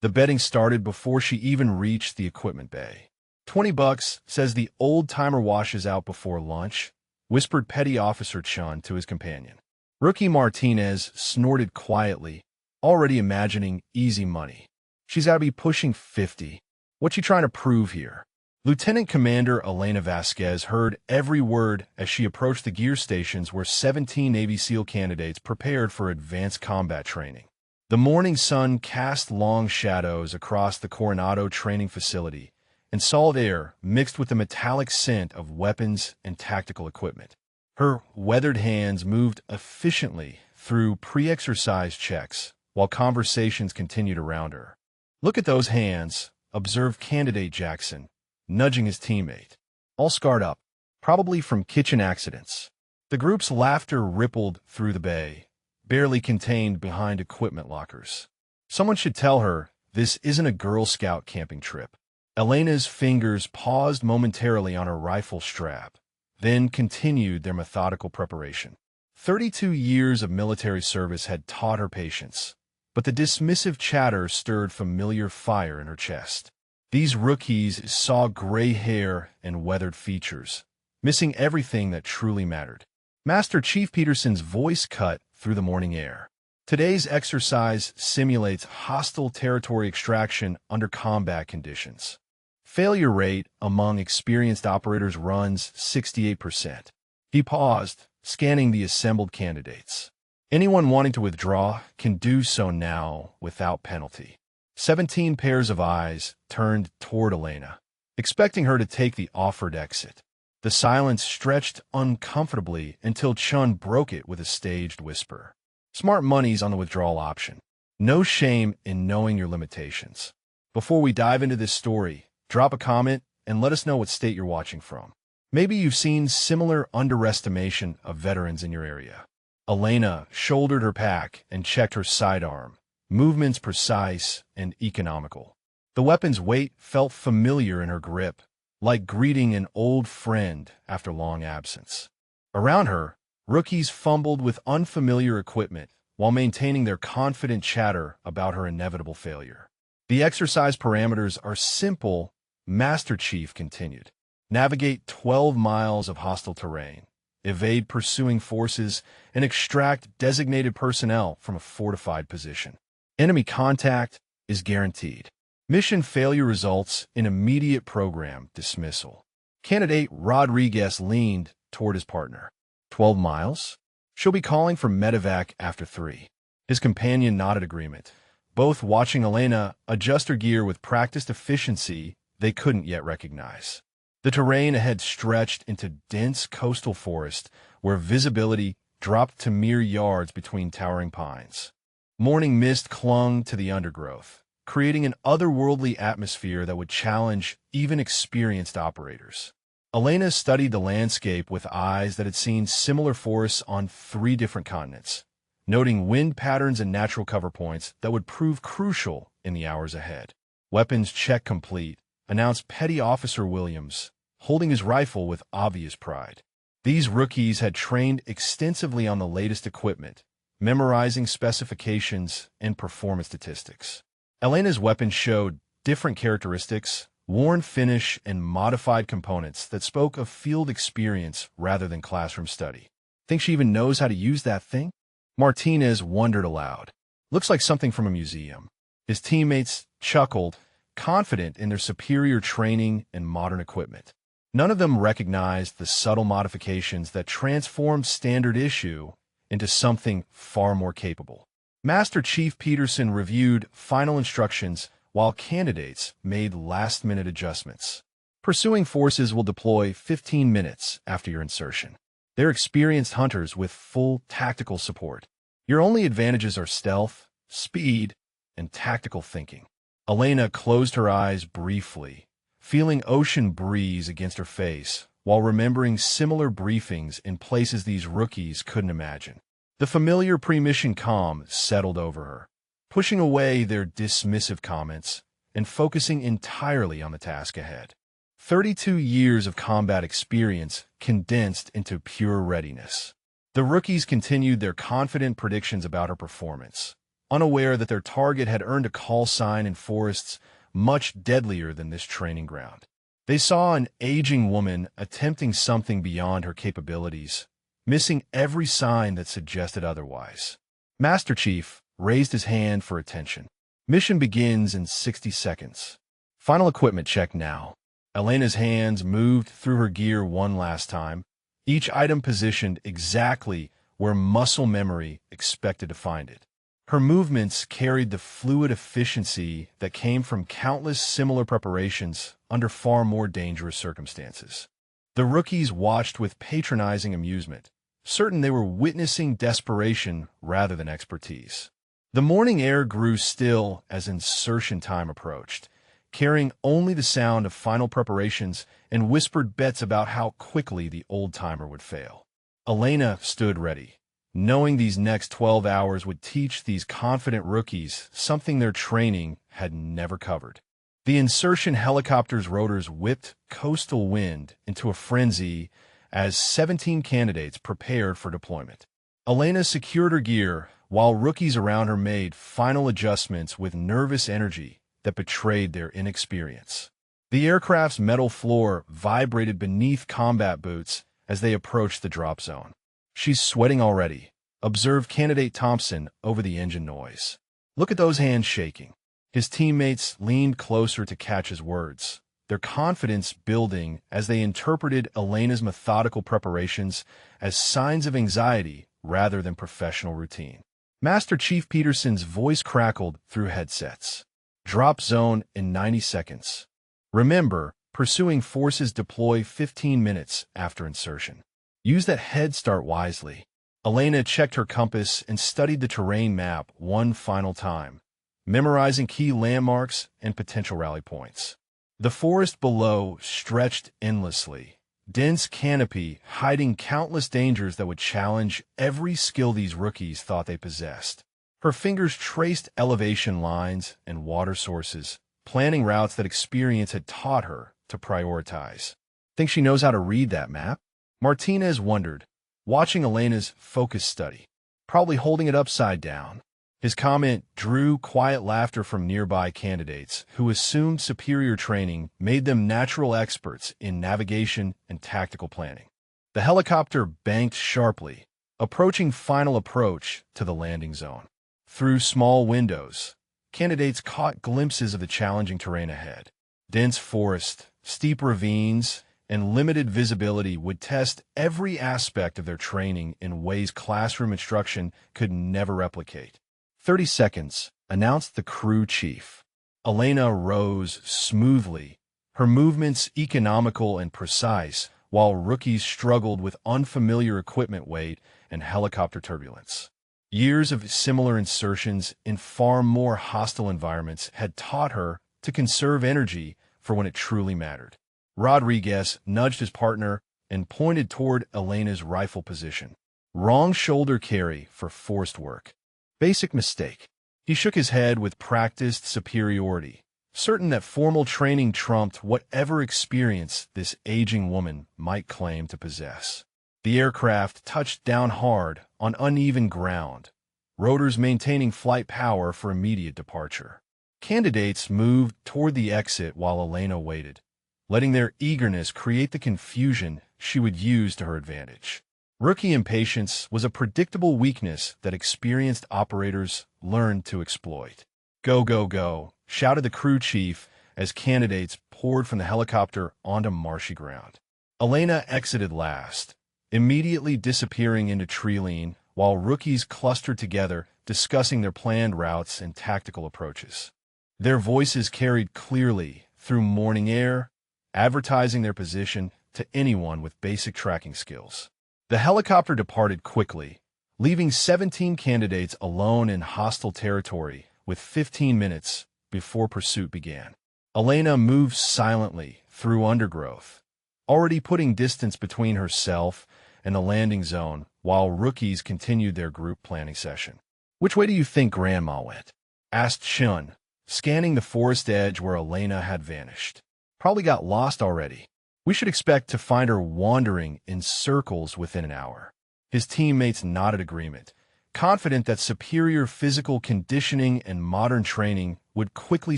The betting started before she even reached the equipment bay. $20, says the old-timer washes out before lunch, whispered Petty Officer Chun to his companion. Rookie Martinez snorted quietly, already imagining easy money. She's got to be pushing 50. What's she trying to prove here? Lieutenant Commander Elena Vasquez heard every word as she approached the gear stations where 17 Navy SEAL candidates prepared for advanced combat training. The morning sun cast long shadows across the Coronado training facility, and salt air mixed with the metallic scent of weapons and tactical equipment. Her weathered hands moved efficiently through pre-exercise checks while conversations continued around her. "Look at those hands," observed Candidate Jackson, nudging his teammate. "All scarred up, probably from kitchen accidents." The group's laughter rippled through the bay, barely contained behind equipment lockers. Someone should tell her this isn't a Girl Scout camping trip. Elena's fingers paused momentarily on her rifle strap, then continued their methodical preparation. 32 years of military service had taught her patience, but the dismissive chatter stirred familiar fire in her chest. These rookies saw gray hair and weathered features, missing everything that truly mattered. Master Chief Peterson's voice cut through the morning air. "Today's exercise simulates hostile territory extraction under combat conditions. Failure rate among experienced operators runs 68%. He paused, scanning the assembled candidates. "Anyone wanting to withdraw can do so now without penalty." 17 pairs of eyes turned toward Elena, expecting her to take the offered exit. The silence stretched uncomfortably until Chun broke it with a staged whisper. "Smart money's on the withdrawal option. No shame in knowing your limitations." Before we dive into this story, drop a comment and let us know what state you're watching from. Maybe you've seen similar underestimation of veterans in your area. Elena shouldered her pack and checked her sidearm, movements precise and economical. The weapon's weight felt familiar in her grip, like greeting an old friend after long absence. Around her, rookies fumbled with unfamiliar equipment while maintaining their confident chatter about her inevitable failure. "The exercise parameters are simple," Master Chief continued. "Navigate 12 miles of hostile terrain, evade pursuing forces, and extract designated personnel from a fortified position. Enemy contact is guaranteed. Mission failure results in immediate program dismissal." Candidate Rodriguez leaned toward his partner. 12 miles? She'll be calling for medevac after 3. His companion nodded agreement, both watching Elena adjust her gear with practiced efficiency they couldn't yet recognize. The terrain ahead stretched into dense coastal forest where visibility dropped to mere yards between towering pines. Morning mist clung to the undergrowth, creating an otherworldly atmosphere that would challenge even experienced operators. Elena studied the landscape with eyes that had seen similar forests on 3 different continents, noting wind patterns and natural cover points that would prove crucial in the hours ahead. "Weapons check complete," announced Petty Officer Williams, holding his rifle with obvious pride. These rookies had trained extensively on the latest equipment, memorizing specifications and performance statistics. Elena's weapon showed different characteristics, worn finish, and modified components that spoke of field experience rather than classroom study. "Think she even knows how to use that thing?" Martinez wondered aloud. "Looks like something from a museum." His teammates chuckled, confident in their superior training and modern equipment. None of them recognized the subtle modifications that transformed standard issue into something far more capable. Master Chief Peterson reviewed final instructions while candidates made last-minute adjustments. "Pursuing forces will deploy 15 minutes after your insertion. They're experienced hunters with full tactical support. Your only advantages are stealth, speed, and tactical thinking." Elena closed her eyes briefly, feeling ocean breeze against her face while remembering similar briefings in places these rookies couldn't imagine. The familiar pre-mission calm settled over her, pushing away their dismissive comments and focusing entirely on the task ahead. 32 years of combat experience condensed into pure readiness. The rookies continued their confident predictions about her performance, unaware that their target had earned a call sign in forests much deadlier than this training ground. They saw an aging woman attempting something beyond her capabilities, missing every sign that suggested otherwise. Master Chief raised his hand for attention. Mission begins in 60 seconds. Final equipment check now. Elena's hands moved through her gear one last time, each item positioned exactly where muscle memory expected to find it. Her movements carried the fluid efficiency that came from countless similar preparations under far more dangerous circumstances. The rookies watched with patronizing amusement, certain they were witnessing desperation rather than expertise. The morning air grew still as insertion time approached, carrying only the sound of final preparations and whispered bets about how quickly the old-timer would fail. Elena stood ready, knowing these next 12 hours would teach these confident rookies something their training had never covered. The insertion helicopter's rotors whipped coastal wind into a frenzy as 17 candidates prepared for deployment. Elena secured her gear while rookies around her made final adjustments with nervous energy that betrayed their inexperience. The aircraft's metal floor vibrated beneath combat boots as they approached the drop zone. "She's sweating already," observed Candidate Thompson over the engine noise. "Look at those hands shaking." His teammates leaned closer to catch his words, their confidence building as they interpreted Elena's methodical preparations as signs of anxiety rather than professional routine. Master Chief Peterson's voice crackled through headsets. "Drop zone in 90 seconds. Remember, pursuing forces deploy 15 minutes after insertion. Use that head start wisely." Elena checked her compass and studied the terrain map one final time, memorizing key landmarks and potential rally points. The forest below stretched endlessly, dense canopy hiding countless dangers that would challenge every skill these rookies thought they possessed. Her fingers traced elevation lines and water sources, planning routes that experience had taught her to prioritize. "Think she knows how to read that map?" Martinez wondered, watching Elena's focused study, probably holding it upside down. His comment drew quiet laughter from nearby candidates who assumed superior training made them natural experts in navigation and tactical planning. The helicopter banked sharply, approaching final approach to the landing zone. Through small windows, candidates caught glimpses of the challenging terrain ahead. Dense forest, steep ravines, and limited visibility would test every aspect of their training in ways classroom instruction could never replicate. 30 seconds, announced the crew chief. Elena rose smoothly, her movements economical and precise, while rookies struggled with unfamiliar equipment weight and helicopter turbulence. Years of similar insertions in far more hostile environments had taught her to conserve energy for when it truly mattered. Rodriguez nudged his partner and pointed toward Elena's rifle position. "Wrong shoulder carry for forced work. Basic mistake." He shook his head with practiced superiority, certain that formal training trumped whatever experience this aging woman might claim to possess. The aircraft touched down hard on uneven ground, rotors maintaining flight power for immediate departure. Candidates moved toward the exit while Elena waited, letting their eagerness create the confusion she would use to her advantage. Rookie impatience was a predictable weakness that experienced operators learned to exploit. "Go, go, go," shouted the crew chief as candidates poured from the helicopter onto marshy ground. Elena exited last, immediately disappearing into treeline while rookies clustered together discussing their planned routes and tactical approaches. Their voices carried clearly through morning air, advertising their position to anyone with basic tracking skills. The helicopter departed quickly, leaving 17 candidates alone in hostile territory with 15 minutes before pursuit began. Elena moved silently through undergrowth, already putting distance between herself and the landing zone while rookies continued their group planning session. "Which way do you think Grandma went?" asked Shun, scanning the forest edge where Elena had vanished. "Probably got lost already. We should expect to find her wandering in circles within an hour." His teammates nodded agreement, confident that superior physical conditioning and modern training would quickly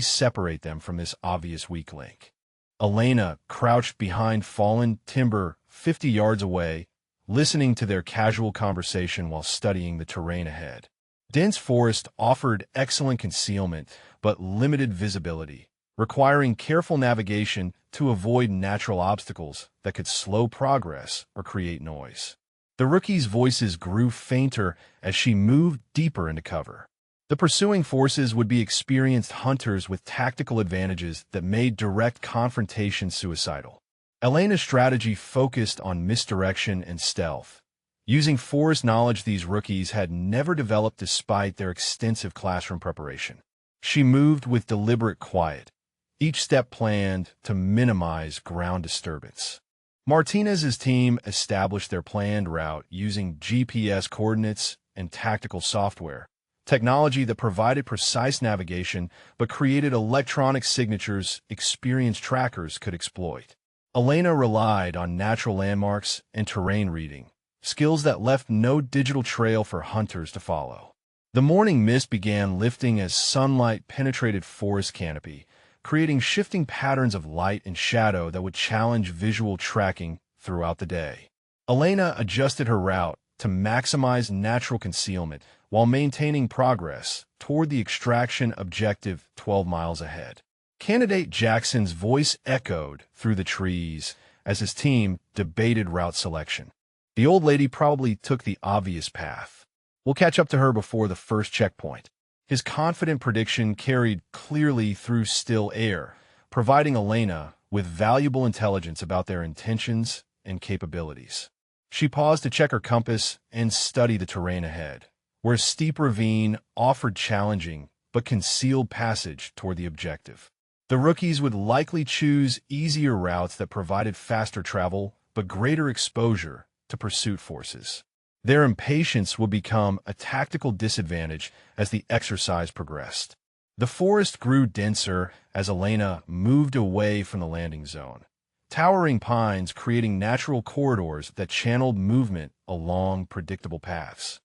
separate them from this obvious weak link. Elena crouched behind fallen timber 50 yards away, listening to their casual conversation while studying the terrain ahead. Dense forest offered excellent concealment but limited visibility, requiring careful navigation to avoid natural obstacles that could slow progress or create noise. The rookie's voices grew fainter as she moved deeper into cover. The pursuing forces would be experienced hunters with tactical advantages that made direct confrontation suicidal. Elena's strategy focused on misdirection and stealth, using forest knowledge these rookies had never developed despite their extensive classroom preparation. She moved with deliberate quiet, each step planned to minimize ground disturbance. Martinez's team established their planned route using GPS coordinates and tactical software, technology that provided precise navigation but created electronic signatures experienced trackers could exploit. Elena relied on natural landmarks and terrain reading, skills that left no digital trail for hunters to follow. The morning mist began lifting as sunlight penetrated forest canopy, creating shifting patterns of light and shadow that would challenge visual tracking throughout the day. Elena adjusted her route to maximize natural concealment while maintaining progress toward the extraction objective 12 miles ahead. Candidate Jackson's voice echoed through the trees as his team debated route selection. The old lady probably took the obvious path. We'll catch up to her before the first checkpoint. His confident prediction carried clearly through still air, providing Elena with valuable intelligence about their intentions and capabilities. She paused to check her compass and study the terrain ahead, where a steep ravine offered challenging but concealed passage toward the objective. The rookies would likely choose easier routes that provided faster travel but greater exposure to pursuit forces. Their impatience would become a tactical disadvantage as the exercise progressed. The forest grew denser as Elena moved away from the landing zone, towering pines creating natural corridors that channeled movement along predictable paths.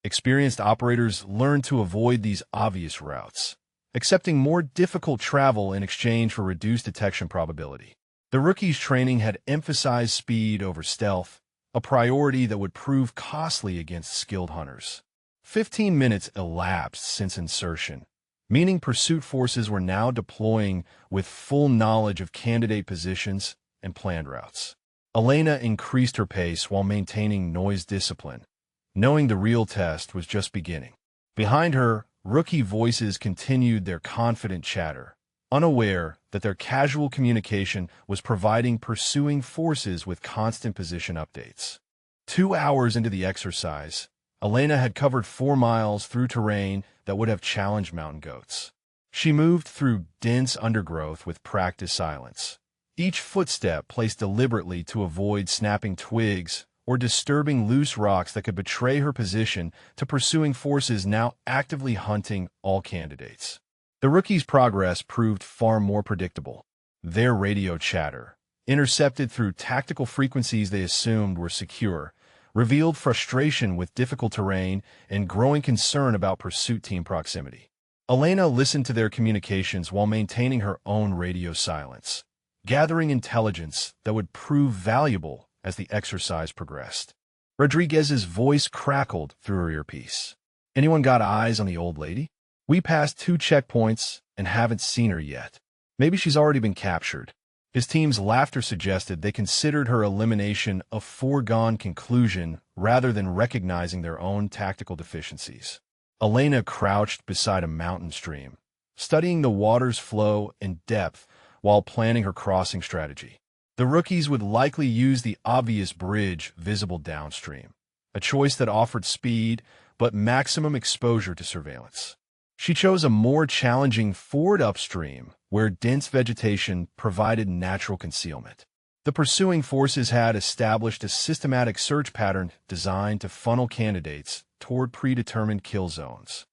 Experienced operators learned to avoid these obvious routes, accepting more difficult travel in exchange for reduced detection probability. The rookies' training had emphasized speed over stealth, a priority that would prove costly against skilled hunters. 15 minutes elapsed since insertion, meaning pursuit forces were now deploying with full knowledge of candidate positions and planned routes. Elena increased her pace while maintaining noise discipline, knowing the real test was just beginning. Behind her, rookie voices continued their confident chatter, unaware that their casual communication was providing pursuing forces with constant position updates. 2 hours into the exercise, Elena had covered 4 miles through terrain that would have challenged mountain goats. She moved through dense undergrowth with practiced silence, each footstep placed deliberately to avoid snapping twigs or disturbing loose rocks that could betray her position to pursuing forces now actively hunting all candidates. The rookies' progress proved far more predictable. Their radio chatter, intercepted through tactical frequencies they assumed were secure, revealed frustration with difficult terrain and growing concern about pursuit team proximity. Elena listened to their communications while maintaining her own radio silence, gathering intelligence that would prove valuable as the exercise progressed. Rodriguez's voice crackled through her earpiece. "Anyone got eyes on the old lady? We passed 2 checkpoints and haven't seen her yet. Maybe she's already been captured." His team's laughter suggested they considered her elimination a foregone conclusion rather than recognizing their own tactical deficiencies. Elena crouched beside a mountain stream, studying the water's flow and depth while planning her crossing strategy. The rookies would likely use the obvious bridge visible downstream, a choice that offered speed but maximum exposure to surveillance. She chose a more challenging ford upstream, where dense vegetation provided natural concealment. The pursuing forces had established a systematic search pattern designed to funnel candidates toward predetermined kill zones.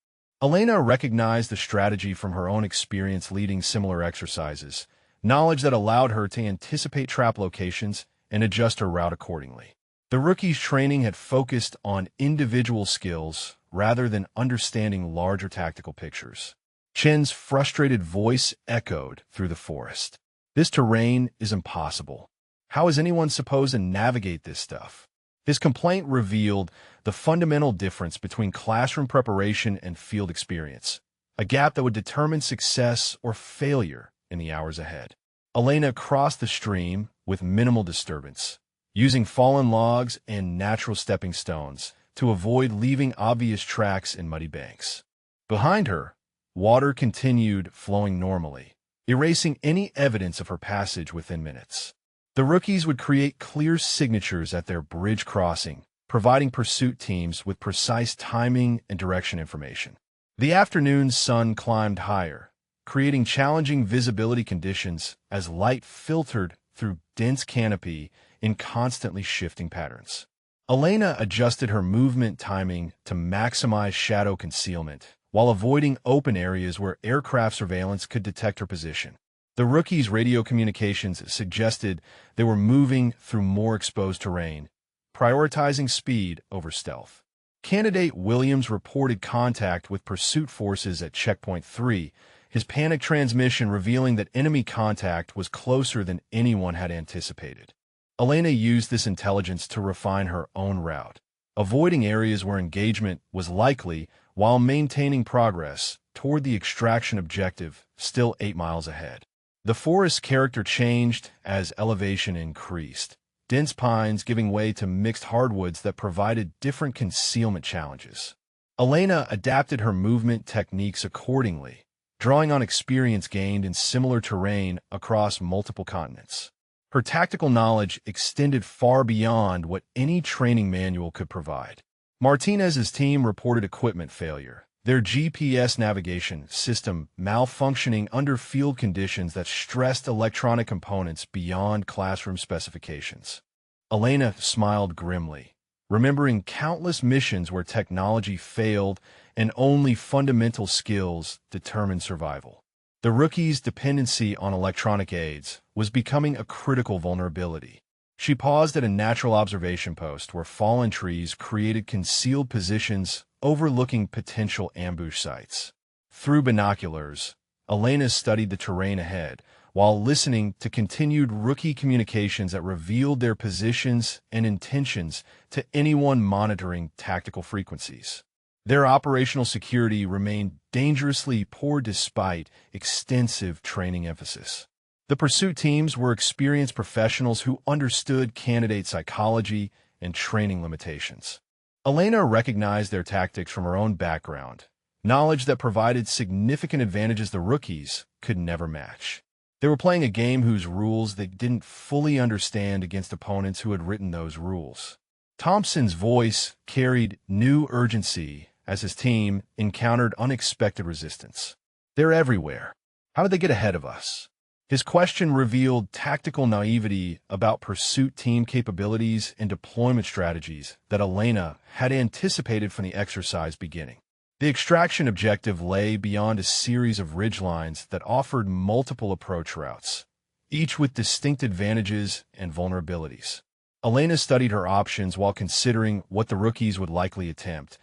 Elena recognized the strategy from her own experience leading similar exercises, knowledge that allowed her to anticipate trap locations and adjust her route accordingly. The rookie's training had focused on individual skills rather than understanding larger tactical pictures. Chen's frustrated voice echoed through the forest. This terrain is impossible. How is anyone supposed to navigate this stuff? His complaint revealed the fundamental difference between classroom preparation and field experience, a gap that would determine success or failure in the hours ahead. Elena crossed the stream with minimal disturbance, using fallen logs and natural stepping stones to avoid leaving obvious tracks in muddy banks. Behind her, water continued flowing normally, erasing any evidence of her passage within minutes. The rookies would create clear signatures at their bridge crossing, providing pursuit teams with precise timing and direction information. The afternoon sun climbed higher, creating challenging visibility conditions as light filtered through dense canopy in constantly shifting patterns. Elena adjusted her movement timing to maximize shadow concealment, while avoiding open areas where aircraft surveillance could detect her position. The rookies' radio communications suggested they were moving through more exposed terrain, prioritizing speed over stealth. Candidate Williams reported contact with pursuit forces at Checkpoint 3, his panic transmission revealing that enemy contact was closer than anyone had anticipated. Elena used this intelligence to refine her own route, avoiding areas where engagement was likely while maintaining progress toward the extraction objective still 8 miles ahead. The forest's character changed as elevation increased, dense pines giving way to mixed hardwoods that provided different concealment challenges. Elena adapted her movement techniques accordingly, drawing on experience gained in similar terrain across multiple continents. Her tactical knowledge extended far beyond what any training manual could provide. Martinez's team reported equipment failure, their GPS navigation system malfunctioning under field conditions that stressed electronic components beyond classroom specifications. Elena smiled grimly, remembering countless missions where technology failed and only fundamental skills determined survival. The rookies' dependency on electronic aids was becoming a critical vulnerability. She paused at a natural observation post where fallen trees created concealed positions overlooking potential ambush sites. Through binoculars, Elena studied the terrain ahead, while listening to continued rookie communications that revealed their positions and intentions to anyone monitoring tactical frequencies. Their operational security remained dangerously poor despite extensive training emphasis. The pursuit teams were experienced professionals who understood candidate psychology and training limitations. Elena recognized their tactics from her own background, knowledge that provided significant advantages the rookies could never match. They were playing a game whose rules they didn't fully understand against opponents who had written those rules. Thompson's voice carried new urgency as his team encountered unexpected resistance. They're everywhere. How did they get ahead of us? His question revealed tactical naivety about pursuit team capabilities and deployment strategies that Elena had anticipated from the exercise beginning. The extraction objective lay beyond a series of ridgelines that offered multiple approach routes, each with distinct advantages and vulnerabilities. Elena studied her options while considering what the rookies would likely attempt,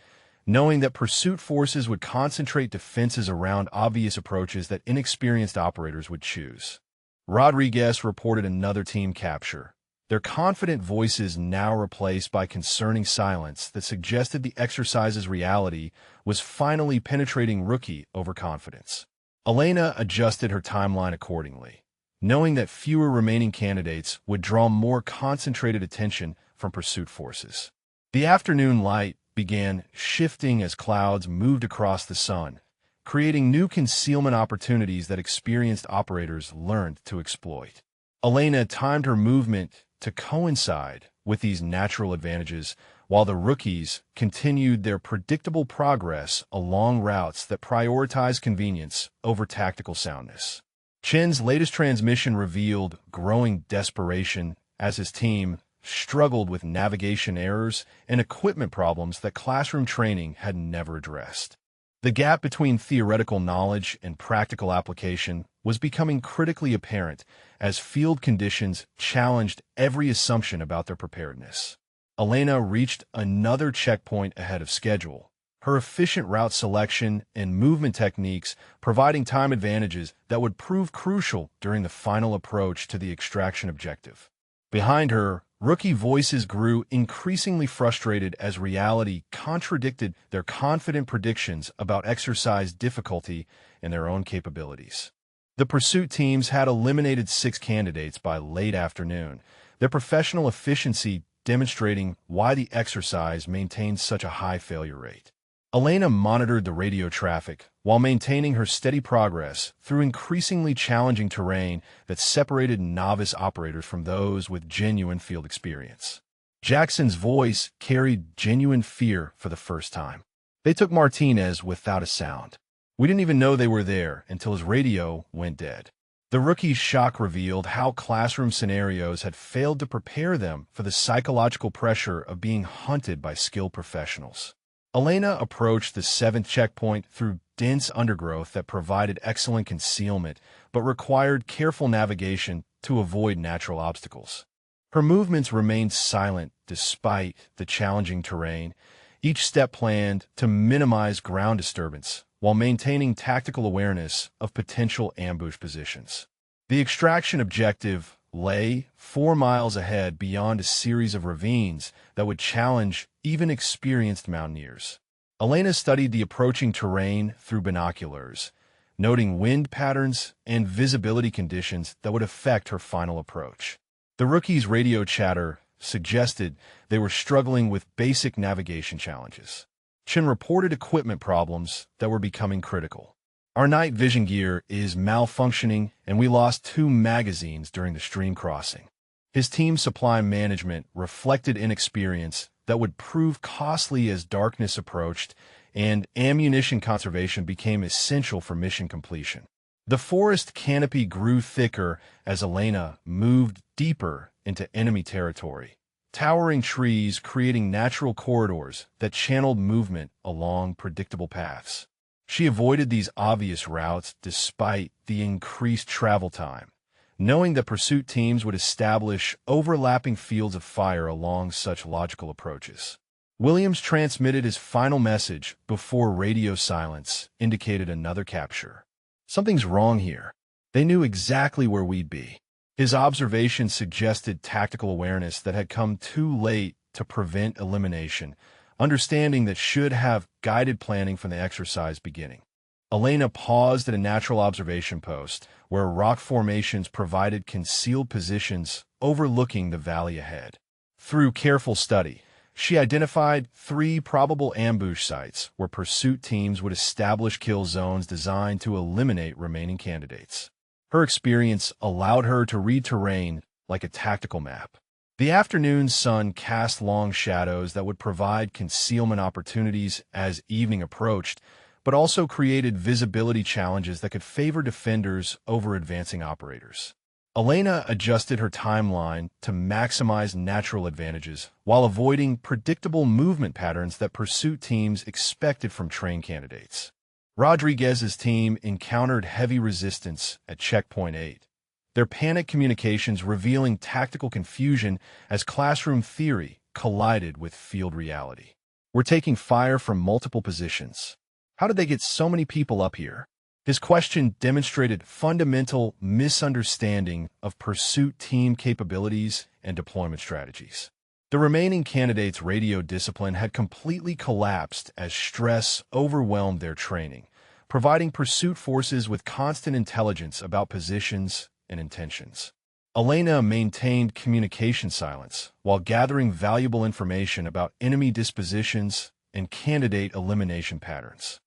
knowing that pursuit forces would concentrate defenses around obvious approaches that inexperienced operators would choose. Rodriguez reported another team capture, their confident voices now replaced by concerning silence that suggested the exercise's reality was finally penetrating rookie overconfidence. Elena adjusted her timeline accordingly, knowing that fewer remaining candidates would draw more concentrated attention from pursuit forces. The afternoon light began shifting as clouds moved across the sun, creating new concealment opportunities that experienced operators learned to exploit. Elena timed her movement to coincide with these natural advantages, while the rookies continued their predictable progress along routes that prioritize convenience over tactical soundness. Chen's latest transmission revealed growing desperation as his team struggled with navigation errors and equipment problems that classroom training had never addressed. The gap between theoretical knowledge and practical application was becoming critically apparent as field conditions challenged every assumption about their preparedness. Elena reached another checkpoint ahead of schedule, her efficient route selection and movement techniques providing time advantages that would prove crucial during the final approach to the extraction objective. Behind her, rookie voices grew increasingly frustrated as reality contradicted their confident predictions about exercise difficulty and their own capabilities. The pursuit teams had eliminated 6 candidates by late afternoon, their professional efficiency demonstrating why the exercise maintained such a high failure rate. Elena monitored the radio traffic while maintaining her steady progress through increasingly challenging terrain that separated novice operators from those with genuine field experience. Jackson's voice carried genuine fear for the first time. They took Martinez without a sound. We didn't even know they were there until his radio went dead. The rookie's shock revealed how classroom scenarios had failed to prepare them for the psychological pressure of being hunted by skilled professionals. Elena approached the 7th checkpoint through dense undergrowth that provided excellent concealment but required careful navigation to avoid natural obstacles. Her movements remained silent despite the challenging terrain, each step planned to minimize ground disturbance while maintaining tactical awareness of potential ambush positions. The extraction objective lay 4 miles ahead beyond a series of ravines that would challenge even experienced mountaineers. Elena studied the approaching terrain through binoculars, noting wind patterns and visibility conditions that would affect her final approach. The rookie's radio chatter suggested they were struggling with basic navigation challenges. Chen reported equipment problems that were becoming critical. Our night vision gear is malfunctioning, and we lost 2 magazines during the stream crossing. His team's supply management reflected inexperience that would prove costly as darkness approached, and ammunition conservation became essential for mission completion. The forest canopy grew thicker as Elena moved deeper into enemy territory, towering trees creating natural corridors that channeled movement along predictable paths. She avoided these obvious routes despite the increased travel time, knowing that pursuit teams would establish overlapping fields of fire along such logical approaches. Williams transmitted his final message before radio silence indicated another capture. Something's wrong here. They knew exactly where we'd be. His observation suggested tactical awareness that had come too late to prevent elimination, understanding that should have guided planning from the exercise beginning. Elena paused at a natural observation post where rock formations provided concealed positions overlooking the valley ahead. Through careful study, she identified 3 probable ambush sites where pursuit teams would establish kill zones designed to eliminate remaining candidates. Her experience allowed her to read terrain like a tactical map. The afternoon sun cast long shadows that would provide concealment opportunities as evening approached, but also created visibility challenges that could favor defenders over advancing operators. Elena adjusted her timeline to maximize natural advantages while avoiding predictable movement patterns that pursuit teams expected from trained candidates. Rodriguez's team encountered heavy resistance at Checkpoint 8, their panic communications revealing tactical confusion as classroom theory collided with field reality. We're taking fire from multiple positions. How did they get so many people up here? His question demonstrated fundamental misunderstanding of pursuit team capabilities and deployment strategies. The remaining candidates' radio discipline had completely collapsed as stress overwhelmed their training, providing pursuit forces with constant intelligence about positions and intentions. Elena maintained communication silence while gathering valuable information about enemy dispositions and candidate elimination patterns.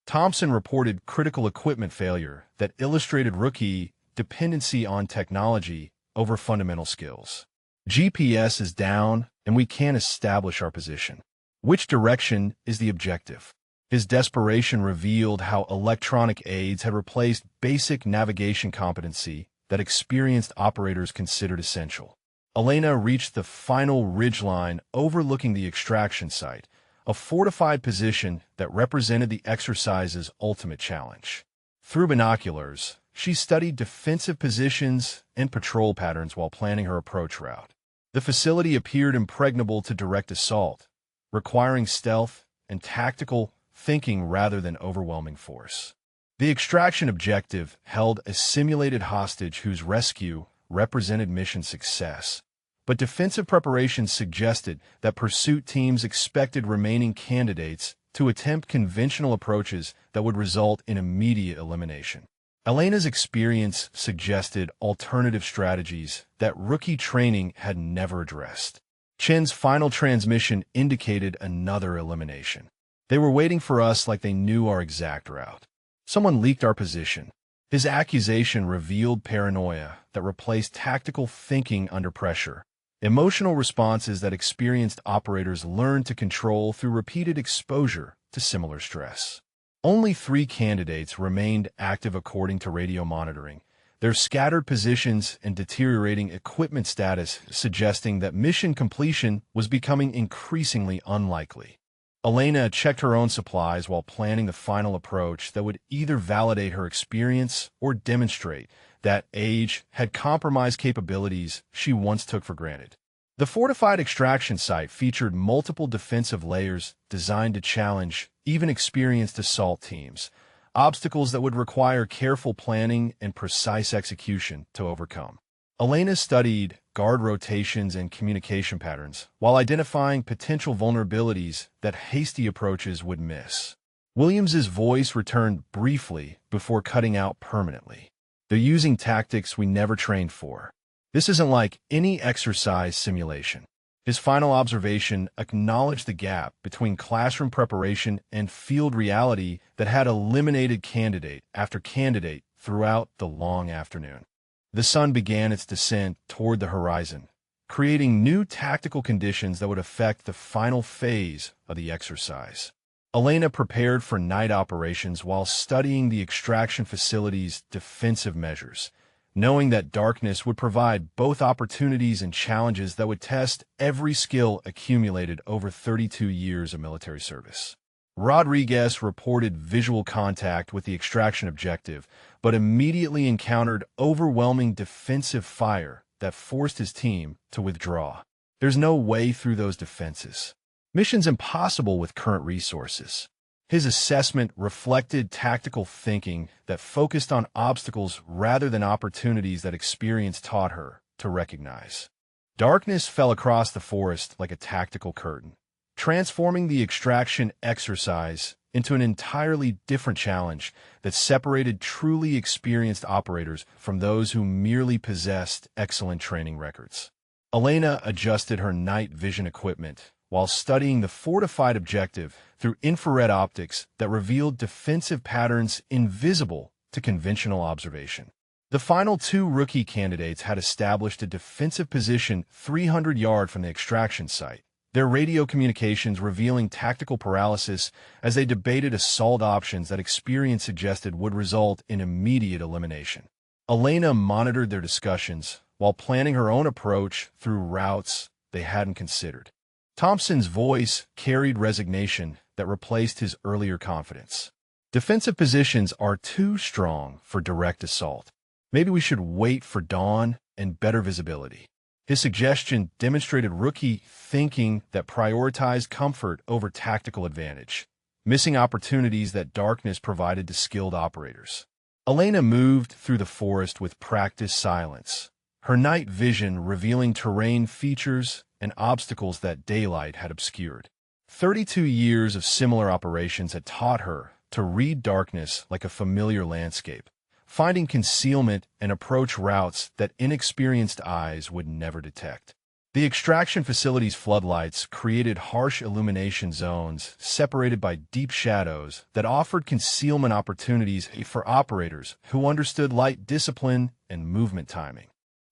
Thompson reported critical equipment failure that illustrated rookie dependency on technology over fundamental skills. GPS is down, and we can't establish our position. Which direction is the objective? His desperation revealed how electronic aids had replaced basic navigation competency that experienced operators considered essential. Elena reached the final ridgeline overlooking the extraction site, a fortified position that represented the exercise's ultimate challenge. Through binoculars, she studied defensive positions and patrol patterns while planning her approach route. The facility appeared impregnable to direct assault, requiring stealth and tactical thinking rather than overwhelming force. The extraction objective held a simulated hostage whose rescue represented mission success, but defensive preparations suggested that pursuit teams expected remaining candidates to attempt conventional approaches that would result in immediate elimination. Elena's experience suggested alternative strategies that rookie training had never addressed. Chen's final transmission indicated another elimination. They were waiting for us like they knew our exact route. Someone leaked our position. His accusation revealed paranoia that replaced tactical thinking under pressure, emotional responses that experienced operators learned to control through repeated exposure to similar stress. Only 3 candidates remained active according to radio monitoring, their scattered positions and deteriorating equipment status suggesting that mission completion was becoming increasingly unlikely. Elena checked her own supplies while planning the final approach that would either validate her experience or demonstrate that age had compromised capabilities she once took for granted. The fortified extraction site featured multiple defensive layers designed to challenge even experienced assault teams, obstacles that would require careful planning and precise execution to overcome. Elena studied guard rotations and communication patterns while identifying potential vulnerabilities that hasty approaches would miss. Williams's voice returned briefly before cutting out permanently. They're using tactics we never trained for. This isn't like any exercise simulation. His final observation acknowledged the gap between classroom preparation and field reality that had eliminated candidate after candidate throughout the long afternoon. The sun began its descent toward the horizon, creating new tactical conditions that would affect the final phase of the exercise. Elena prepared for night operations while studying the extraction facility's defensive measures, knowing that darkness would provide both opportunities and challenges that would test every skill accumulated over 32 years of military service. Rodriguez reported visual contact with the extraction objective, but immediately encountered overwhelming defensive fire that forced his team to withdraw. There's no way through those defenses. Mission's impossible with current resources. His assessment reflected tactical thinking that focused on obstacles rather than opportunities that experience taught her to recognize. Darkness fell across the forest like a tactical curtain, transforming the extraction exercise into an entirely different challenge that separated truly experienced operators from those who merely possessed excellent training records. Elena adjusted her night vision equipment while studying the fortified objective through infrared optics that revealed defensive patterns invisible to conventional observation. The final 2 rookie candidates had established a defensive position 300 yards from the extraction site, their radio communications revealing tactical paralysis as they debated assault options that experience suggested would result in immediate elimination. Elena monitored their discussions while planning her own approach through routes they hadn't considered. Thompson's voice carried resignation that replaced his earlier confidence. Defensive positions are too strong for direct assault. Maybe we should wait for dawn and better visibility. His suggestion demonstrated rookie thinking that prioritized comfort over tactical advantage, missing opportunities that darkness provided to skilled operators. Elena moved through the forest with practiced silence, her night vision revealing terrain features and obstacles that daylight had obscured. 32 years of similar operations had taught her to read darkness like a familiar landscape, finding concealment and approach routes that inexperienced eyes would never detect. The extraction facility's floodlights created harsh illumination zones separated by deep shadows that offered concealment opportunities for operators who understood light discipline and movement timing.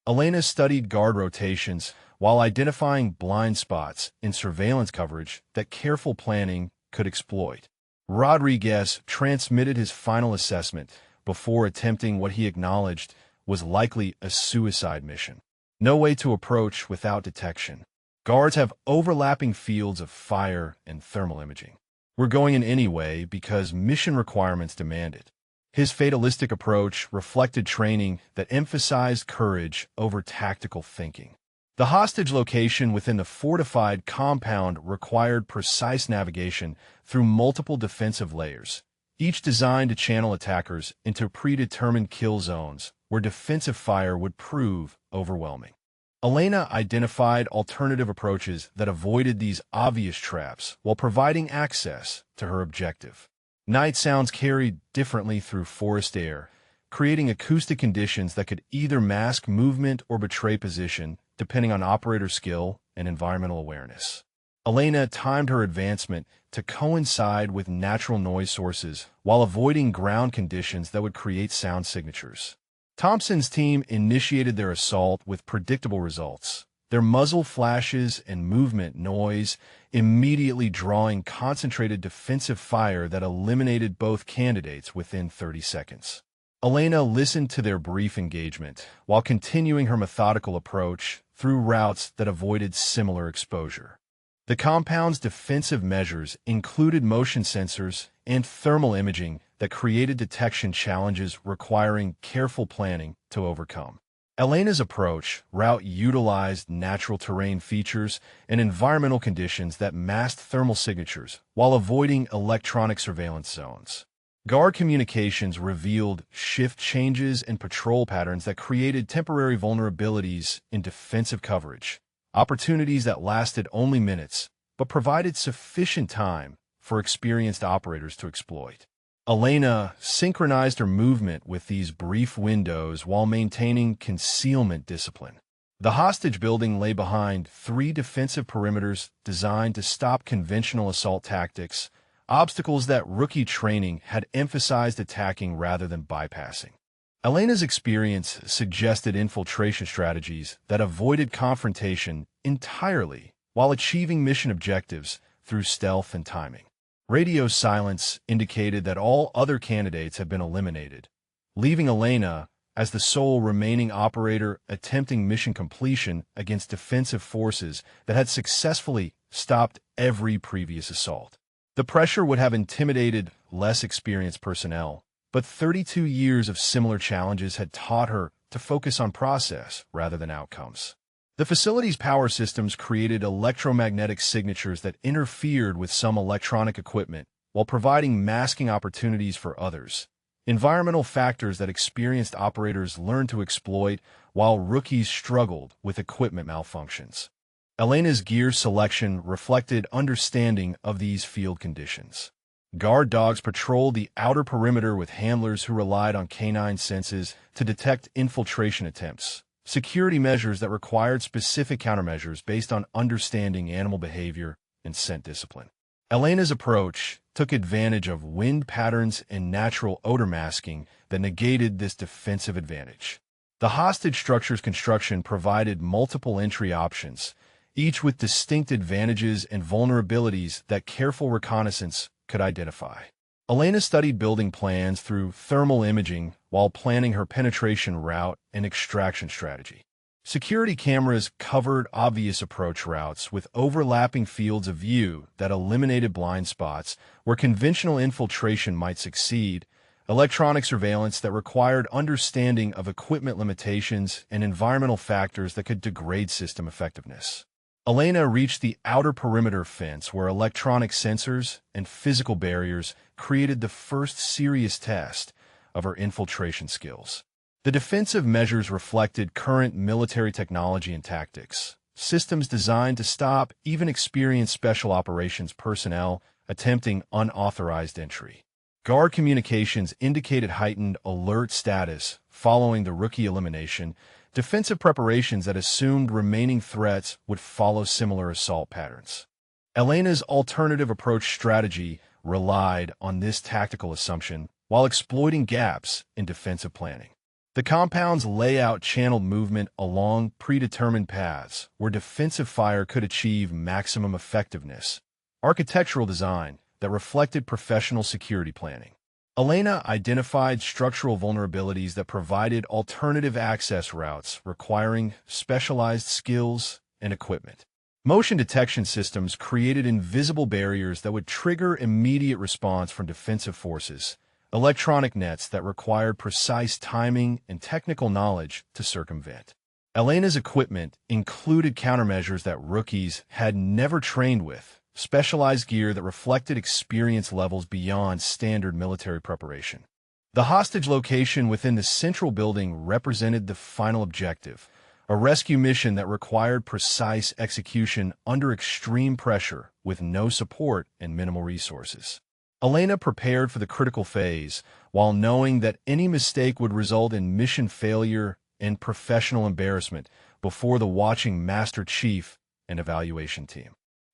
Elena studied guard rotations while identifying blind spots in surveillance coverage that careful planning could exploit. Rodriguez transmitted his final assessment before attempting what he acknowledged was likely a suicide mission. No way to approach without detection. Guards have overlapping fields of fire and thermal imaging. We're going in anyway because mission requirements demand it. His fatalistic approach reflected training that emphasized courage over tactical thinking. The hostage location within the fortified compound required precise navigation through multiple defensive layers, each designed to channel attackers into predetermined kill zones where defensive fire would prove overwhelming. Elena identified alternative approaches that avoided these obvious traps while providing access to her objective. Night sounds carried differently through forest air, creating acoustic conditions that could either mask movement or betray position, depending on operator skill and environmental awareness. Elena timed her advancement to coincide with natural noise sources while avoiding ground conditions that would create sound signatures. Thompson's team initiated their assault with predictable results, their muzzle flashes and movement noise immediately drawing concentrated defensive fire that eliminated both candidates within 30 seconds. Elena listened to their brief engagement while continuing her methodical approach through routes that avoided similar exposure. The compound's defensive measures included motion sensors and thermal imaging that created detection challenges requiring careful planning to overcome. Elena's route utilized natural terrain features and environmental conditions that masked thermal signatures while avoiding electronic surveillance zones. Guard communications revealed shift changes and patrol patterns that created temporary vulnerabilities in defensive coverage, opportunities that lasted only minutes but provided sufficient time for experienced operators to exploit. Elena synchronized her movement with these brief windows while maintaining concealment discipline. The hostage building lay behind 3 defensive perimeters designed to stop conventional assault tactics, obstacles that rookie training had emphasized attacking rather than bypassing. Elena's experience suggested infiltration strategies that avoided confrontation entirely while achieving mission objectives through stealth and timing. Radio silence indicated that all other candidates had been eliminated, leaving Elena as the sole remaining operator attempting mission completion against defensive forces that had successfully stopped every previous assault. The pressure would have intimidated less experienced personnel, but 32 years of similar challenges had taught her to focus on process rather than outcomes. The facility's power systems created electromagnetic signatures that interfered with some electronic equipment while providing masking opportunities for others, environmental factors that experienced operators learned to exploit while rookies struggled with equipment malfunctions. Elena's gear selection reflected understanding of these field conditions. Guard dogs patrolled the outer perimeter with handlers who relied on canine senses to detect infiltration attempts, security measures that required specific countermeasures based on understanding animal behavior and scent discipline. Elena's approach took advantage of wind patterns and natural odor masking that negated this defensive advantage. The hostage structure's construction provided multiple entry options, each with distinct advantages and vulnerabilities that careful reconnaissance could identify. Elena studied building plans through thermal imaging while planning her penetration route and extraction strategy. Security cameras covered obvious approach routes with overlapping fields of view that eliminated blind spots where conventional infiltration might succeed, electronic surveillance that required understanding of equipment limitations and environmental factors that could degrade system effectiveness. Elena reached the outer perimeter fence where electronic sensors and physical barriers created the first serious test of her infiltration skills. The defensive measures reflected current military technology and tactics, systems designed to stop even experienced special operations personnel attempting unauthorized entry. Guard communications indicated heightened alert status following the rookie elimination. Defensive preparations that assumed remaining threats would follow similar assault patterns. Elena's alternative approach strategy relied on this tactical assumption while exploiting gaps in defensive planning. The compound's layout channeled movement along predetermined paths where defensive fire could achieve maximum effectiveness, architectural design that reflected professional security planning. Elena identified structural vulnerabilities that provided alternative access routes requiring specialized skills and equipment. Motion detection systems created invisible barriers that would trigger immediate response from defensive forces, electronic nets that required precise timing and technical knowledge to circumvent. Elena's equipment included countermeasures that rookies had never trained with, specialized gear that reflected experience levels beyond standard military preparation. The hostage location within the central building represented the final objective, a rescue mission that required precise execution under extreme pressure with no support and minimal resources. Elena prepared for the critical phase, while knowing that any mistake would result in mission failure and professional embarrassment before the watching Master Chief and evaluation team.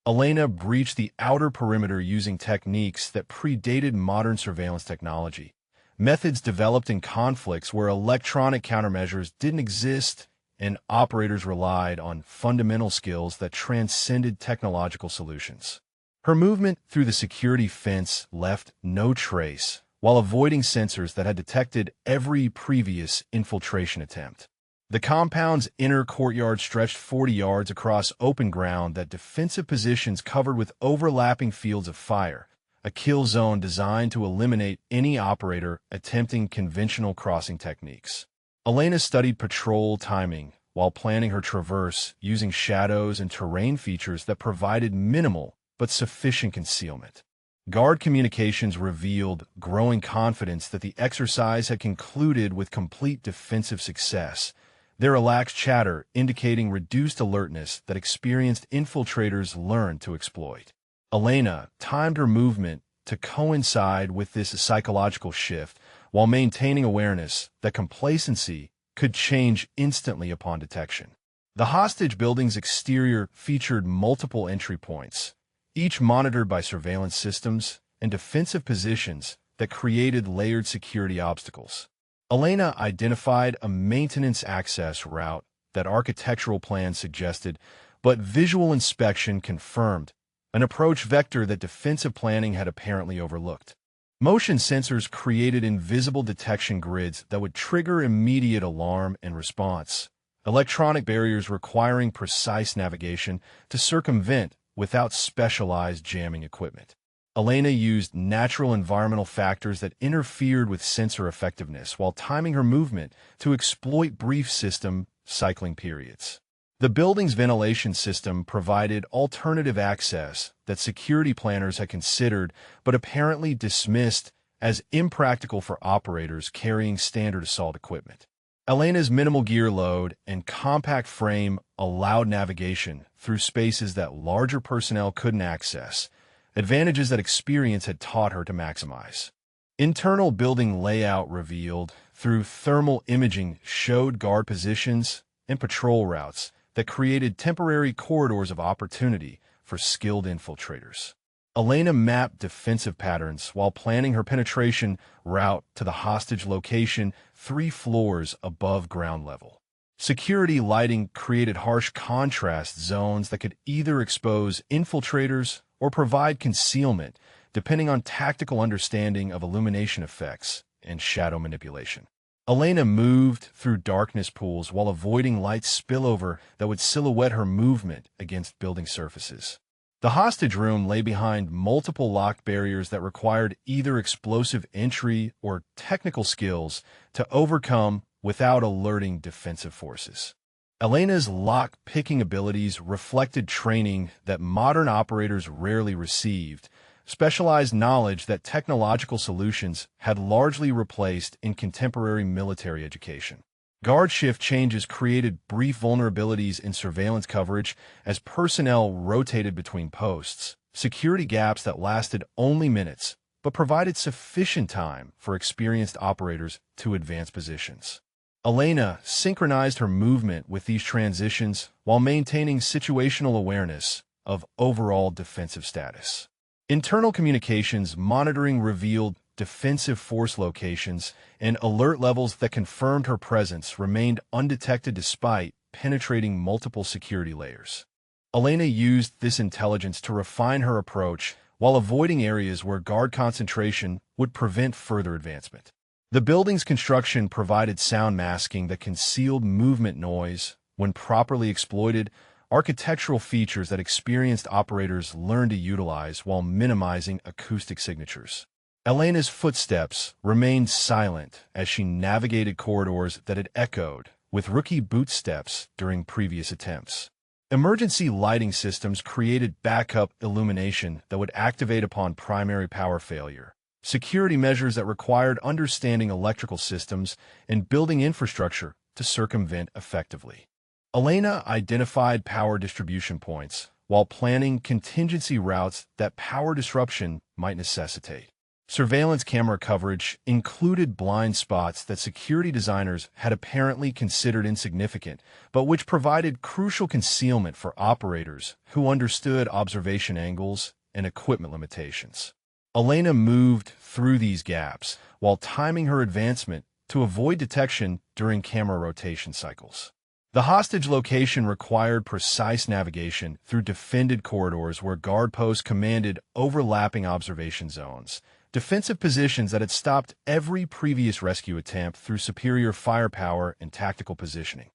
Elena breached the outer perimeter using techniques that predated modern surveillance technology, methods developed in conflicts where electronic countermeasures didn't exist and operators relied on fundamental skills that transcended technological solutions. Her movement through the security fence left no trace, while avoiding sensors that had detected every previous infiltration attempt. The compound's inner courtyard stretched 40 yards across open ground that defensive positions covered with overlapping fields of fire, a kill zone designed to eliminate any operator attempting conventional crossing techniques. Elena studied patrol timing while planning her traverse using shadows and terrain features that provided minimal but sufficient concealment. Guard communications revealed growing confidence that the exercise had concluded with complete defensive success, their relaxed chatter indicating reduced alertness that experienced infiltrators learned to exploit. Elena timed her movement to coincide with this psychological shift while maintaining awareness that complacency could change instantly upon detection. The hostage building's exterior featured multiple entry points, each monitored by surveillance systems and defensive positions that created layered security obstacles. Elena identified a maintenance access route that architectural plans suggested, but visual inspection confirmed an approach vector that defensive planning had apparently overlooked. Motion sensors created invisible detection grids that would trigger immediate alarm and response, electronic barriers requiring precise navigation to circumvent without specialized jamming equipment. Elena used natural environmental factors that interfered with sensor effectiveness while timing her movement to exploit brief system cycling periods. The building's ventilation system provided alternative access that security planners had considered but apparently dismissed as impractical for operators carrying standard assault equipment. Elena's minimal gear load and compact frame allowed navigation through spaces that larger personnel couldn't access, advantages that experience had taught her to maximize. Internal building layout revealed through thermal imaging showed guard positions and patrol routes that created temporary corridors of opportunity for skilled infiltrators. Elena mapped defensive patterns while planning her penetration route to the hostage location 3 floors above ground level. Security lighting created harsh contrast zones that could either expose infiltrators or provide concealment, depending on tactical understanding of illumination effects and shadow manipulation. Elena moved through darkness pools while avoiding light spillover that would silhouette her movement against building surfaces. The hostage room lay behind multiple locked barriers that required either explosive entry or technical skills to overcome without alerting defensive forces. Elena's lock-picking abilities reflected training that modern operators rarely received, specialized knowledge that technological solutions had largely replaced in contemporary military education. Guard shift changes created brief vulnerabilities in surveillance coverage as personnel rotated between posts, security gaps that lasted only minutes but provided sufficient time for experienced operators to advance positions. Elena synchronized her movement with these transitions while maintaining situational awareness of overall defensive status. Internal communications monitoring revealed defensive force locations and alert levels that confirmed her presence remained undetected despite penetrating multiple security layers. Elena used this intelligence to refine her approach while avoiding areas where guard concentration would prevent further advancement. The building's construction provided sound masking that concealed movement noise when properly exploited, architectural features that experienced operators learned to utilize while minimizing acoustic signatures. Elena's footsteps remained silent as she navigated corridors that had echoed with rookie boot steps during previous attempts. Emergency lighting systems created backup illumination that would activate upon primary power failure. Security measures that required understanding electrical systems and building infrastructure to circumvent effectively. Elena identified power distribution points while planning contingency routes that power disruption might necessitate. Surveillance camera coverage included blind spots that security designers had apparently considered insignificant, but which provided crucial concealment for operators who understood observation angles and equipment limitations. Elena moved through these gaps while timing her advancement to avoid detection during camera rotation cycles. The hostage location required precise navigation through defended corridors where guard posts commanded overlapping observation zones, defensive positions that had stopped every previous rescue attempt through superior firepower and tactical positioning.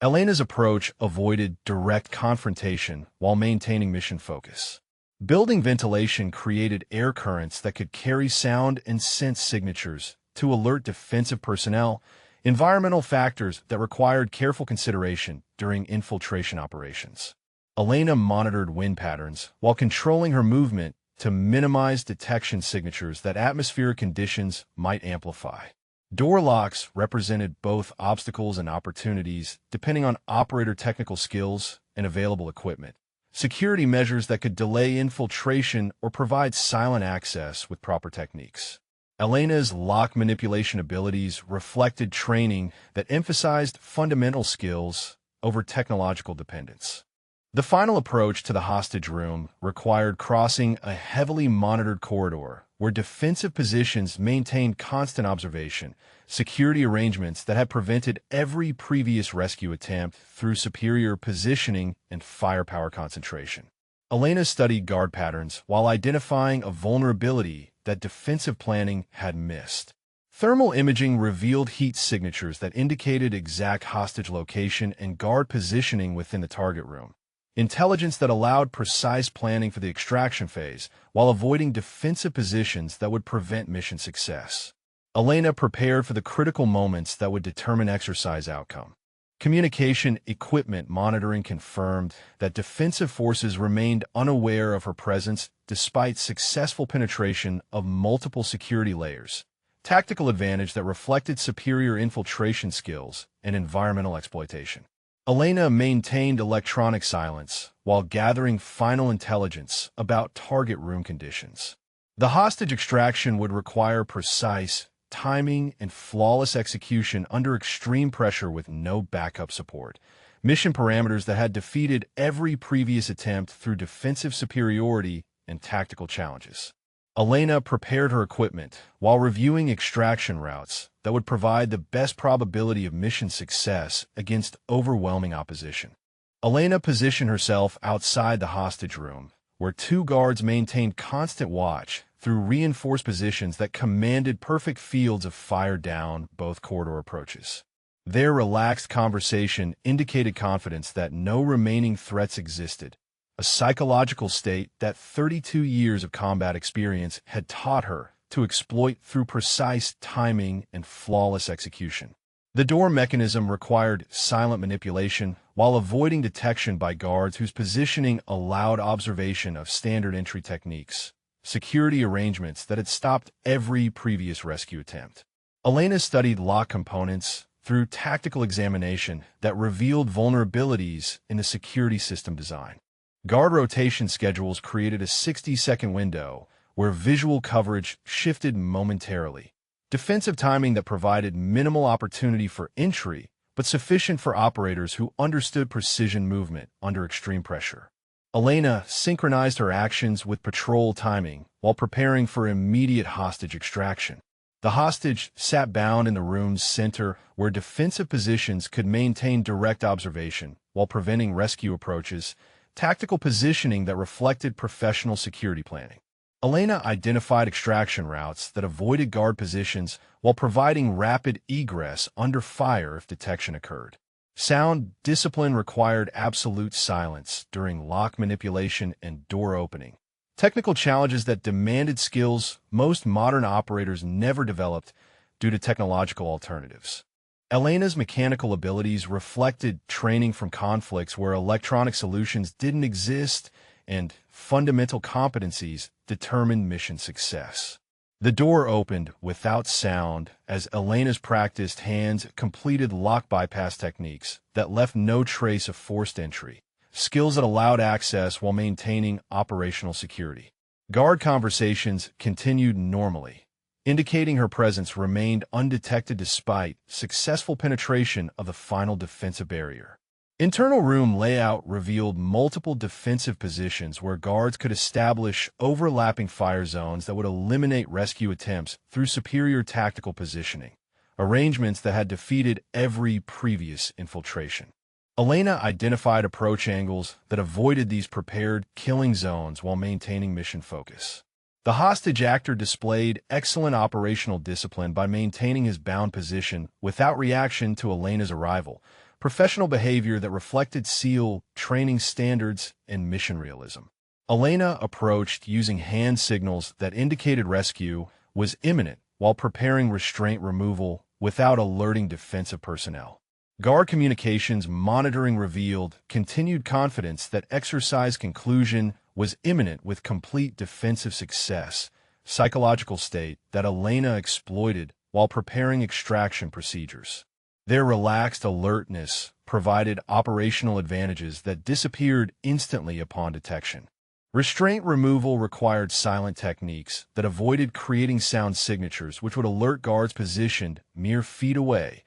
Elena's approach avoided direct confrontation while maintaining mission focus. Building ventilation created air currents that could carry sound and sense signatures to alert defensive personnel, environmental factors that required careful consideration during infiltration operations. Elena monitored wind patterns while controlling her movement to minimize detection signatures that atmospheric conditions might amplify. Door locks represented both obstacles and opportunities depending on operator technical skills and available equipment. Security measures that could delay infiltration or provide silent access with proper techniques. Elena's lock manipulation abilities reflected training that emphasized fundamental skills over technological dependence. The final approach to the hostage room required crossing a heavily monitored corridor where defensive positions maintained constant observation, security arrangements that had prevented every previous rescue attempt through superior positioning and firepower concentration. Elena studied guard patterns while identifying a vulnerability that defensive planning had missed. Thermal imaging revealed heat signatures that indicated exact hostage location and guard positioning within the target room. Intelligence that allowed precise planning for the extraction phase while avoiding defensive positions that would prevent mission success. Elena prepared for the critical moments that would determine exercise outcome. Communication equipment monitoring confirmed that defensive forces remained unaware of her presence despite successful penetration of multiple security layers. Tactical advantage that reflected superior infiltration skills and environmental exploitation. Elena maintained electronic silence while gathering final intelligence about target room conditions. The hostage extraction would require precise timing and flawless execution under extreme pressure with no backup support. Mission parameters that had defeated every previous attempt through defensive superiority and tactical challenges. Elena prepared her equipment while reviewing extraction routes that would provide the best probability of mission success against overwhelming opposition. Elena positioned herself outside the hostage room, where two guards maintained constant watch through reinforced positions that commanded perfect fields of fire down both corridor approaches. Their relaxed conversation indicated confidence that no remaining threats existed, a psychological state that 32 years of combat experience had taught her to exploit through precise timing and flawless execution. The door mechanism required silent manipulation while avoiding detection by guards whose positioning allowed observation of standard entry techniques, security arrangements that had stopped every previous rescue attempt. Elena studied lock components through tactical examination that revealed vulnerabilities in the security system design. Guard rotation schedules created a 60-second window where visual coverage shifted momentarily. Defensive timing that provided minimal opportunity for entry, but sufficient for operators who understood precision movement under extreme pressure. Elena synchronized her actions with patrol timing while preparing for immediate hostage extraction. The hostage sat bound in the room's center where defensive positions could maintain direct observation while preventing rescue approaches, tactical positioning that reflected professional security planning. Elena identified extraction routes that avoided guard positions while providing rapid egress under fire if detection occurred. Sound discipline required absolute silence during lock manipulation and door opening. Technical challenges that demanded skills most modern operators never developed due to technological alternatives. Elena's mechanical abilities reflected training from conflicts where electronic solutions didn't exist, and fundamental competencies determined mission success. The door opened without sound as Elena's practiced hands completed lock bypass techniques that left no trace of forced entry, skills that allowed access while maintaining operational security. Guard conversations continued normally, indicating her presence remained undetected despite successful penetration of the final defensive barrier. Internal room layout revealed multiple defensive positions where guards could establish overlapping fire zones that would eliminate rescue attempts through superior tactical positioning, arrangements that had defeated every previous infiltration. Elena identified approach angles that avoided these prepared killing zones while maintaining mission focus. The hostage actor displayed excellent operational discipline by maintaining his bound position without reaction to Elena's arrival, professional behavior that reflected SEAL training standards and mission realism. Elena approached using hand signals that indicated rescue was imminent while preparing restraint removal without alerting defensive personnel. Guard communications monitoring revealed continued confidence that exercise conclusion was imminent with complete defensive success, psychological state that Elena exploited while preparing extraction procedures. Their relaxed alertness provided operational advantages that disappeared instantly upon detection. Restraint removal required silent techniques that avoided creating sound signatures which would alert guards positioned mere feet away,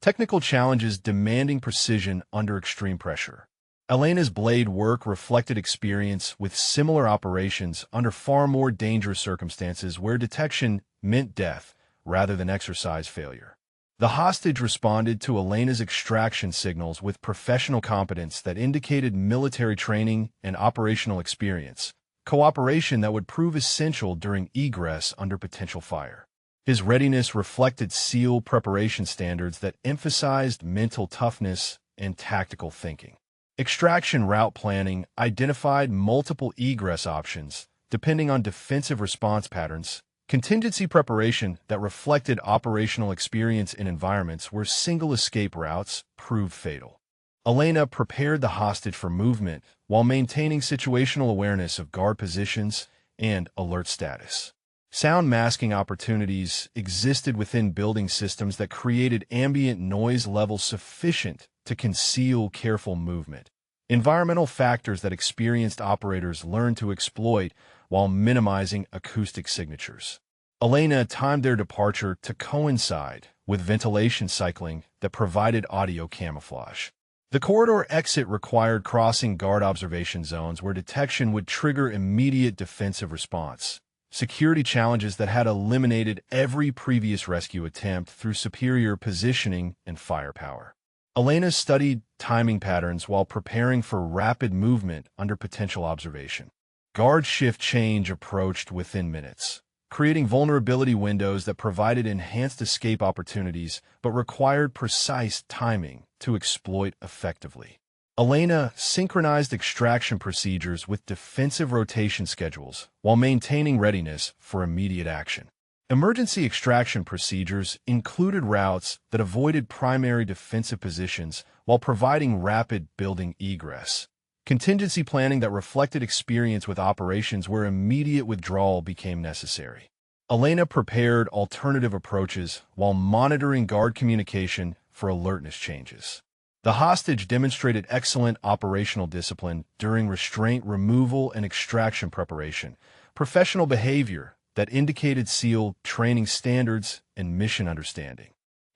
technical challenges demanding precision under extreme pressure. Elena's blade work reflected experience with similar operations under far more dangerous circumstances where detection meant death rather than exercise failure. The hostage responded to Elena's extraction signals with professional competence that indicated military training and operational experience, cooperation that would prove essential during egress under potential fire. His readiness reflected SEAL preparation standards that emphasized mental toughness and tactical thinking. Extraction route planning identified multiple egress options, depending on defensive response patterns, contingency preparation that reflected operational experience in environments where single escape routes proved fatal. Elena prepared the hostage for movement while maintaining situational awareness of guard positions and alert status. Sound masking opportunities existed within building systems that created ambient noise levels sufficient to conceal careful movement. Environmental factors that experienced operators learned to exploit while minimizing acoustic signatures. Elena timed their departure to coincide with ventilation cycling that provided audio camouflage. The corridor exit required crossing guard observation zones where detection would trigger immediate defensive response, security challenges that had eliminated every previous rescue attempt through superior positioning and firepower. Elena studied timing patterns while preparing for rapid movement under potential observation. Guard shift change approached within minutes, creating vulnerability windows that provided enhanced escape opportunities but required precise timing to exploit effectively. Elena synchronized extraction procedures with defensive rotation schedules while maintaining readiness for immediate action. Emergency extraction procedures included routes that avoided primary defensive positions while providing rapid building egress. Contingency planning that reflected experience with operations where immediate withdrawal became necessary. Elena prepared alternative approaches while monitoring guard communication for alertness changes. The hostage demonstrated excellent operational discipline during restraint removal and extraction preparation, professional behavior that indicated SEAL training standards and mission understanding.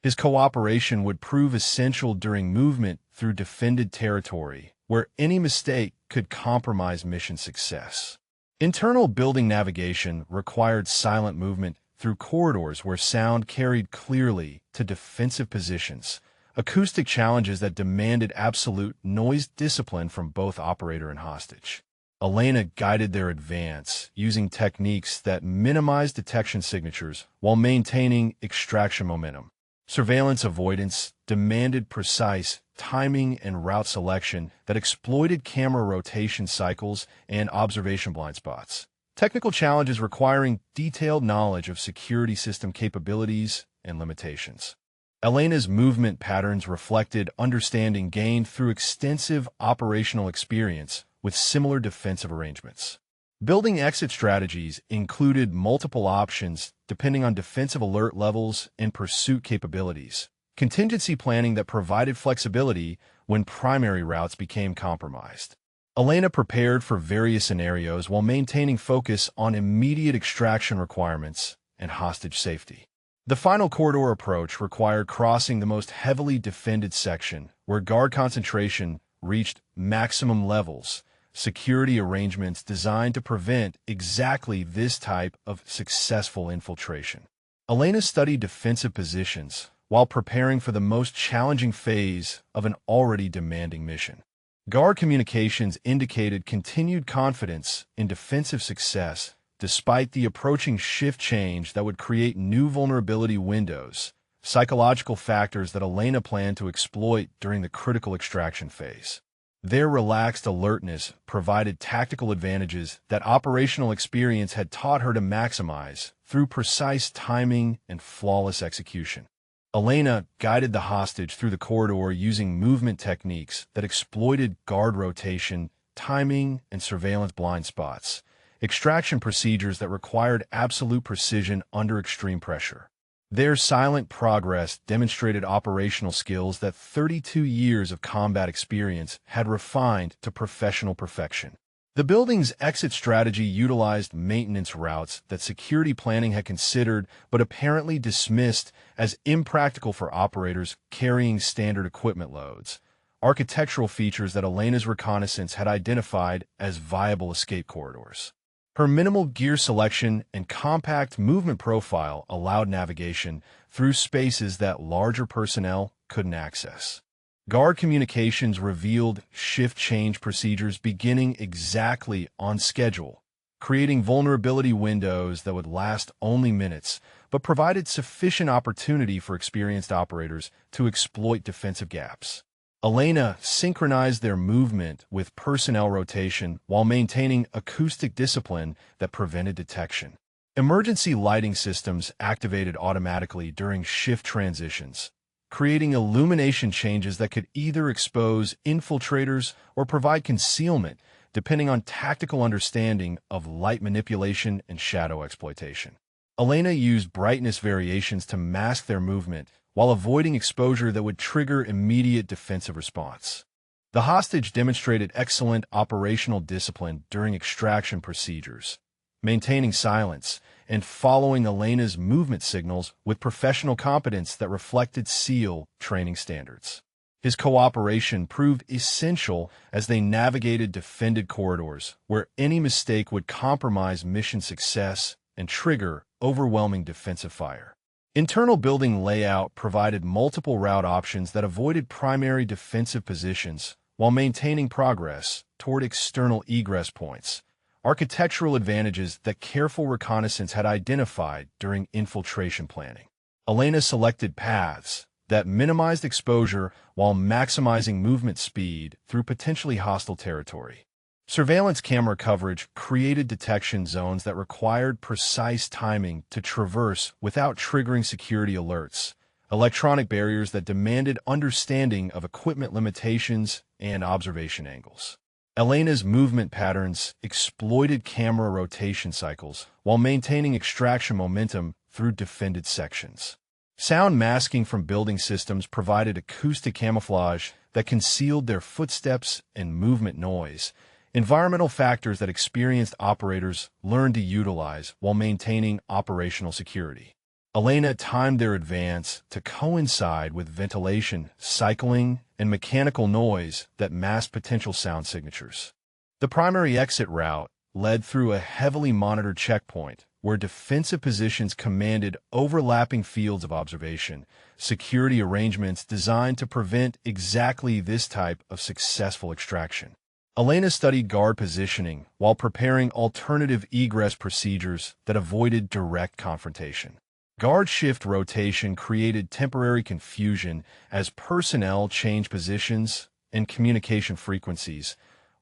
His cooperation would prove essential during movement through defended territory, where any mistake could compromise mission success. Internal building navigation required silent movement through corridors where sound carried clearly to defensive positions, acoustic challenges that demanded absolute noise discipline from both operator and hostage. Elena guided their advance using techniques that minimized detection signatures while maintaining extraction momentum. Surveillance avoidance demanded precise timing and route selection that exploited camera rotation cycles and observation blind spots. Technical challenges requiring detailed knowledge of security system capabilities and limitations. Elena's movement patterns reflected understanding gained through extensive operational experience with similar defensive arrangements. Building exit strategies included multiple options depending on defensive alert levels and pursuit capabilities. Contingency planning that provided flexibility when primary routes became compromised. Elena prepared for various scenarios while maintaining focus on immediate extraction requirements and hostage safety. The final corridor approach required crossing the most heavily defended section, where guard concentration reached maximum levels. Security arrangements designed to prevent exactly this type of successful infiltration. Elena studied defensive positions while preparing for the most challenging phase of an already demanding mission. Guard communications indicated continued confidence in defensive success despite the approaching shift change that would create new vulnerability windows, psychological factors that Elena planned to exploit during the critical extraction phase. Their relaxed alertness provided tactical advantages that operational experience had taught her to maximize through precise timing and flawless execution. Elena guided the hostage through the corridor using movement techniques that exploited guard rotation, timing, and surveillance blind spots, extraction procedures that required absolute precision under extreme pressure. Their silent progress demonstrated operational skills that 32 years of combat experience had refined to professional perfection. The building's exit strategy utilized maintenance routes that security planning had considered but apparently dismissed as impractical for operators carrying standard equipment loads, architectural features that Elena's reconnaissance had identified as viable escape corridors. Her minimal gear selection and compact movement profile allowed navigation through spaces that larger personnel couldn't access. Guard communications revealed shift change procedures beginning exactly on schedule, creating vulnerability windows that would last only minutes, but provided sufficient opportunity for experienced operators to exploit defensive gaps. Elena synchronized their movement with personnel rotation while maintaining acoustic discipline that prevented detection. Emergency lighting systems activated automatically during shift transitions, creating illumination changes that could either expose infiltrators or provide concealment, depending on tactical understanding of light manipulation and shadow exploitation. Elena used brightness variations to mask their movement while avoiding exposure that would trigger immediate defensive response. The hostage demonstrated excellent operational discipline during extraction procedures, maintaining silence and following Elena's movement signals with professional competence that reflected SEAL training standards. His cooperation proved essential as they navigated defended corridors, where any mistake would compromise mission success and trigger overwhelming defensive fire. Internal building layout provided multiple route options that avoided primary defensive positions while maintaining progress toward external egress points, architectural advantages that careful reconnaissance had identified during infiltration planning. Elena selected paths that minimized exposure while maximizing movement speed through potentially hostile territory. Surveillance camera coverage created detection zones that required precise timing to traverse without triggering security alerts, electronic barriers that demanded understanding of equipment limitations and observation angles. Elena's movement patterns exploited camera rotation cycles while maintaining extraction momentum through defended sections. Sound masking from building systems provided acoustic camouflage that concealed their footsteps and movement noise, environmental factors that experienced operators learned to utilize while maintaining operational security. Elena timed their advance to coincide with ventilation, cycling, and mechanical noise that masked potential sound signatures. The primary exit route led through a heavily monitored checkpoint where defensive positions commanded overlapping fields of observation, security arrangements designed to prevent exactly this type of successful extraction. Elena studied guard positioning while preparing alternative egress procedures that avoided direct confrontation. Guard shift rotation created temporary confusion as personnel changed positions and communication frequencies,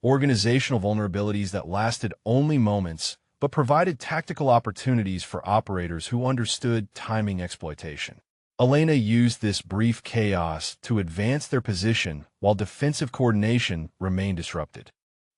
organizational vulnerabilities that lasted only moments but provided tactical opportunities for operators who understood timing exploitation. Elena used this brief chaos to advance their position while defensive coordination remained disrupted.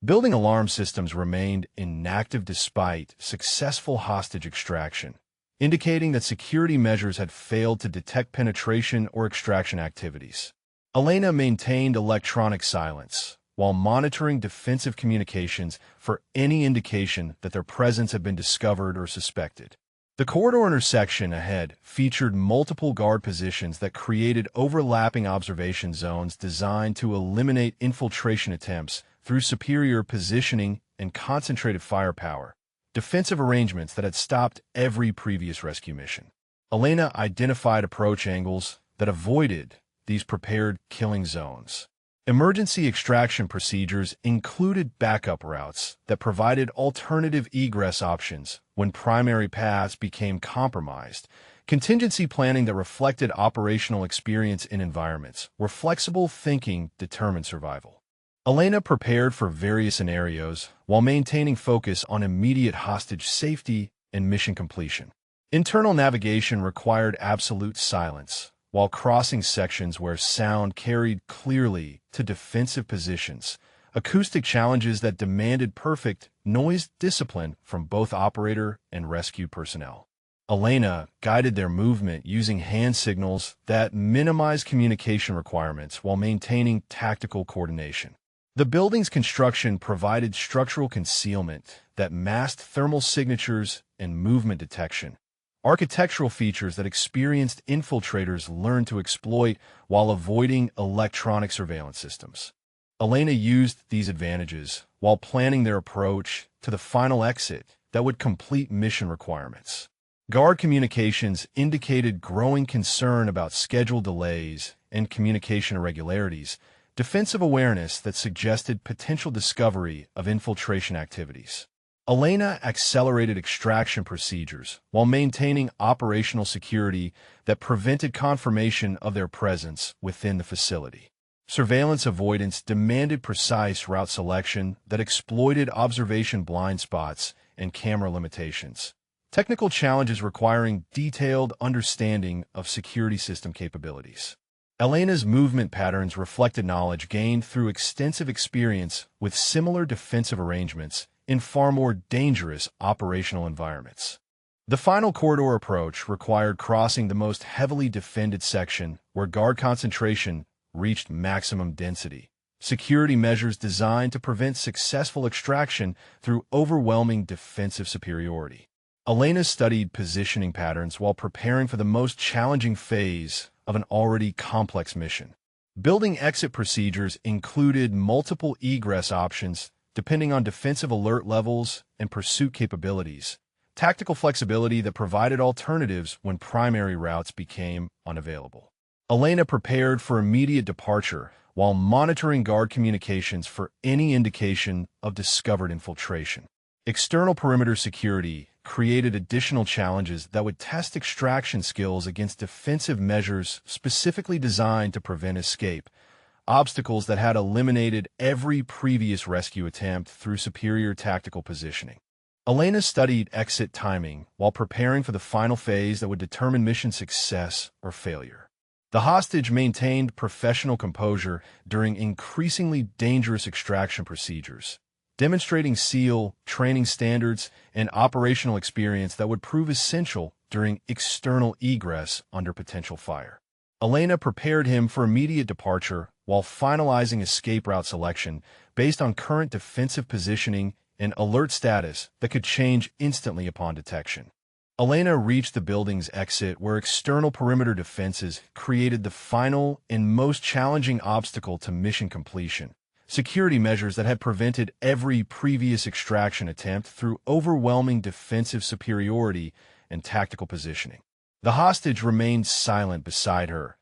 Building alarm systems remained inactive despite successful hostage extraction, indicating that security measures had failed to detect penetration or extraction activities. Elena maintained electronic silence while monitoring defensive communications for any indication that their presence had been discovered or suspected. The corridor intersection ahead featured multiple guard positions that created overlapping observation zones designed to eliminate infiltration attempts through superior positioning and concentrated firepower, defensive arrangements that had stopped every previous rescue mission. Elena identified approach angles that avoided these prepared killing zones. Emergency extraction procedures included backup routes that provided alternative egress options when primary paths became compromised, contingency planning that reflected operational experience in environments where flexible thinking determined survival. Elena prepared for various scenarios while maintaining focus on immediate hostage safety and mission completion. Internal navigation required absolute silence, while crossing sections where sound carried clearly to defensive positions, acoustic challenges that demanded perfect noise discipline from both operator and rescue personnel. Elena guided their movement using hand signals that minimized communication requirements while maintaining tactical coordination. The building's construction provided structural concealment that masked thermal signatures and movement detection, architectural features that experienced infiltrators learned to exploit while avoiding electronic surveillance systems. Elena used these advantages while planning their approach to the final exit that would complete mission requirements. Guard communications indicated growing concern about schedule delays and communication irregularities, defensive awareness that suggested potential discovery of infiltration activities. Elena accelerated extraction procedures while maintaining operational security that prevented confirmation of their presence within the facility. Surveillance avoidance demanded precise route selection that exploited observation blind spots and camera limitations. Technical challenges requiring detailed understanding of security system capabilities. Elena's movement patterns reflected knowledge gained through extensive experience with similar defensive arrangements in far more dangerous operational environments. The final corridor approach required crossing the most heavily defended section where guard concentration reached maximum density. Security measures designed to prevent successful extraction through overwhelming defensive superiority. Elena studied positioning patterns while preparing for the most challenging phase of an already complex mission. Building exit procedures included multiple egress options depending on defensive alert levels and pursuit capabilities, tactical flexibility that provided alternatives when primary routes became unavailable. Elena prepared for immediate departure while monitoring guard communications for any indication of discovered infiltration. External perimeter security created additional challenges that would test extraction skills against defensive measures specifically designed to prevent escape, obstacles that had eliminated every previous rescue attempt through superior tactical positioning. Elena studied exit timing while preparing for the final phase that would determine mission success or failure. The hostage maintained professional composure during increasingly dangerous extraction procedures, demonstrating SEAL training standards and operational experience that would prove essential during external egress under potential fire. Elena prepared him for immediate departure while finalizing escape route selection based on current defensive positioning and alert status that could change instantly upon detection. Elena reached the building's exit where external perimeter defenses created the final and most challenging obstacle to mission completion. Security measures that had prevented every previous extraction attempt through overwhelming defensive superiority and tactical positioning. The hostage remained silent beside her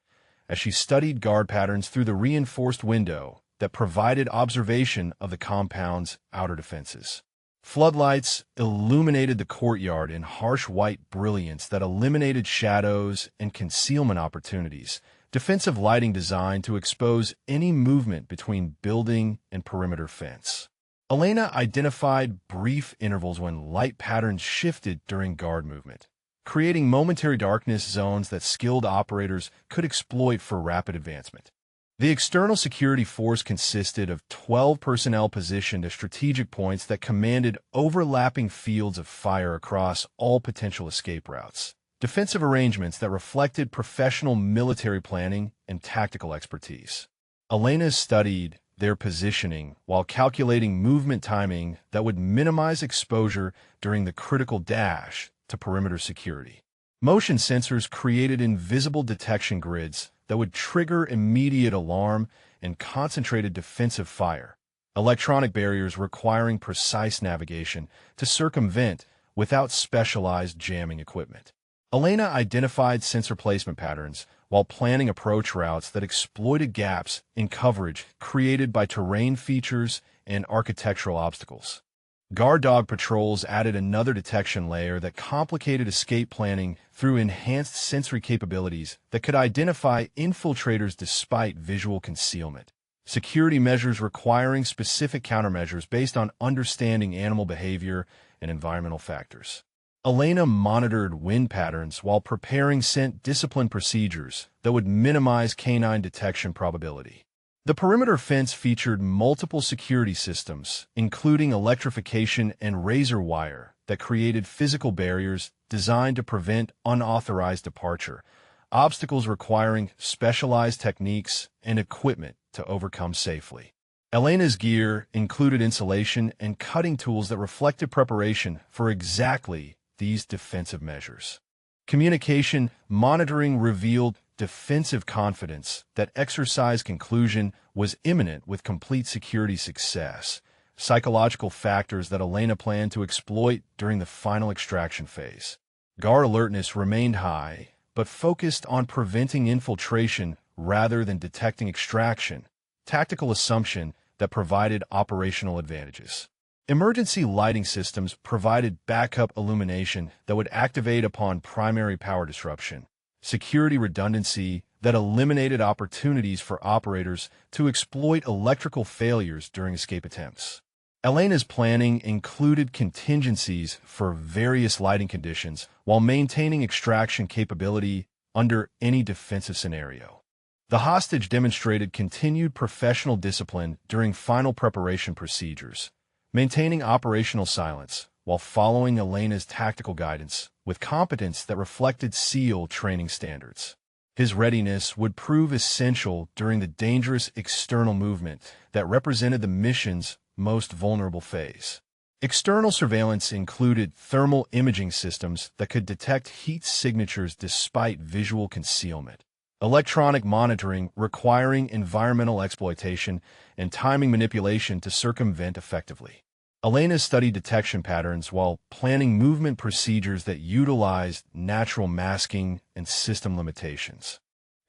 as she studied guard patterns through the reinforced window that provided observation of the compound's outer defenses. Floodlights illuminated the courtyard in harsh white brilliance that eliminated shadows and concealment opportunities, defensive lighting designed to expose any movement between building and perimeter fence. Elena identified brief intervals when light patterns shifted during guard movement, creating momentary darkness zones that skilled operators could exploit for rapid advancement. The external security force consisted of 12 personnel positioned at strategic points that commanded overlapping fields of fire across all potential escape routes. Defensive arrangements that reflected professional military planning and tactical expertise. Elena studied their positioning while calculating movement timing that would minimize exposure during the critical dash to perimeter security. Motion sensors created invisible detection grids that would trigger immediate alarm and concentrated defensive fire. Electronic barriers requiring precise navigation to circumvent without specialized jamming equipment. Elena identified sensor placement patterns while planning approach routes that exploited gaps in coverage created by terrain features and architectural obstacles. Guard dog patrols added another detection layer that complicated escape planning through enhanced sensory capabilities that could identify infiltrators despite visual concealment. Security measures requiring specific countermeasures based on understanding animal behavior and environmental factors. Elena monitored wind patterns while preparing scent discipline procedures that would minimize canine detection probability. The perimeter fence featured multiple security systems, including electrification and razor wire, that created physical barriers designed to prevent unauthorized departure, obstacles requiring specialized techniques and equipment to overcome safely. Elena's gear included insulation and cutting tools that reflected preparation for exactly these defensive measures. Communication monitoring revealed defensive confidence that exercise conclusion was imminent with complete security success, psychological factors that Elena planned to exploit during the final extraction phase. Guard alertness remained high, but focused on preventing infiltration rather than detecting extraction, tactical assumption that provided operational advantages. Emergency lighting systems provided backup illumination that would activate upon primary power disruption, security redundancy that eliminated opportunities for operators to exploit electrical failures during escape attempts. Elena's planning included contingencies for various lighting conditions while maintaining extraction capability under any defensive scenario. The hostage demonstrated continued professional discipline during final preparation procedures, maintaining operational silence while following Elena's tactical guidance with competence that reflected SEAL training standards. His readiness would prove essential during the dangerous external movement that represented the mission's most vulnerable phase. External surveillance included thermal imaging systems that could detect heat signatures despite visual concealment, electronic monitoring requiring environmental exploitation and timing manipulation to circumvent effectively. Elena studied detection patterns while planning movement procedures that utilized natural masking and system limitations.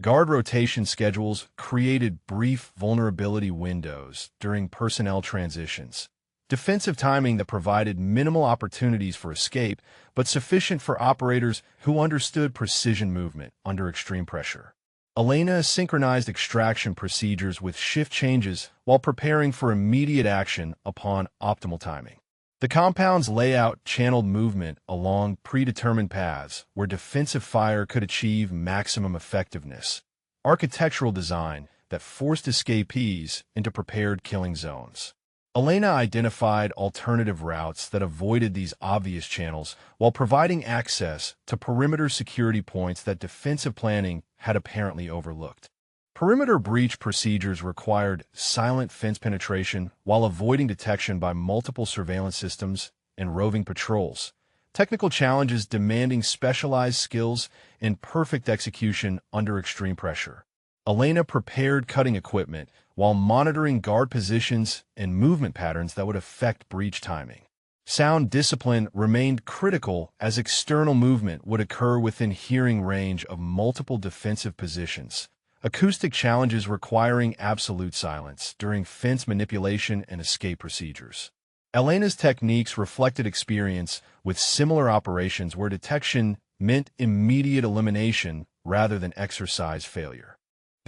Guard rotation schedules created brief vulnerability windows during personnel transitions, defensive timing that provided minimal opportunities for escape but sufficient for operators who understood precision movement under extreme pressure. Elena synchronized extraction procedures with shift changes while preparing for immediate action upon optimal timing. The compound's layout channeled movement along predetermined paths where defensive fire could achieve maximum effectiveness, architectural design that forced escapees into prepared killing zones. Elena identified alternative routes that avoided these obvious channels while providing access to perimeter security points that defensive planning had apparently overlooked. Perimeter breach procedures required silent fence penetration while avoiding detection by multiple surveillance systems and roving patrols, technical challenges demanding specialized skills and perfect execution under extreme pressure. Elena prepared cutting equipment while monitoring guard positions and movement patterns that would affect breach timing. Sound discipline remained critical as external movement would occur within hearing range of multiple defensive positions, acoustic challenges requiring absolute silence during fence manipulation and escape procedures. Elena's techniques reflected experience with similar operations where detection meant immediate elimination rather than exercise failure.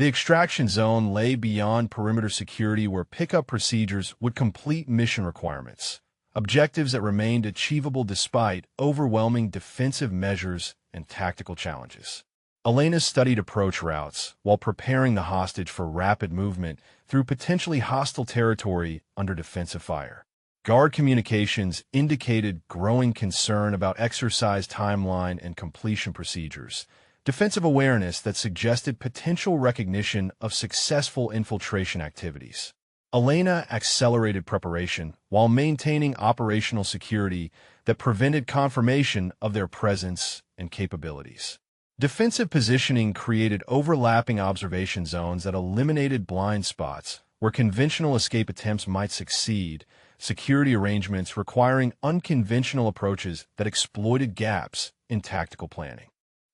The extraction zone lay beyond perimeter security where pickup procedures would complete mission requirements, objectives that remained achievable despite overwhelming defensive measures and tactical challenges. Elena studied approach routes while preparing the hostage for rapid movement through potentially hostile territory under defensive fire. Guard communications indicated growing concern about exercise timeline and completion procedures, defensive awareness that suggested potential recognition of successful infiltration activities. Elena accelerated preparation while maintaining operational security that prevented confirmation of their presence and capabilities. Defensive positioning created overlapping observation zones that eliminated blind spots where conventional escape attempts might succeed, security arrangements requiring unconventional approaches that exploited gaps in tactical planning.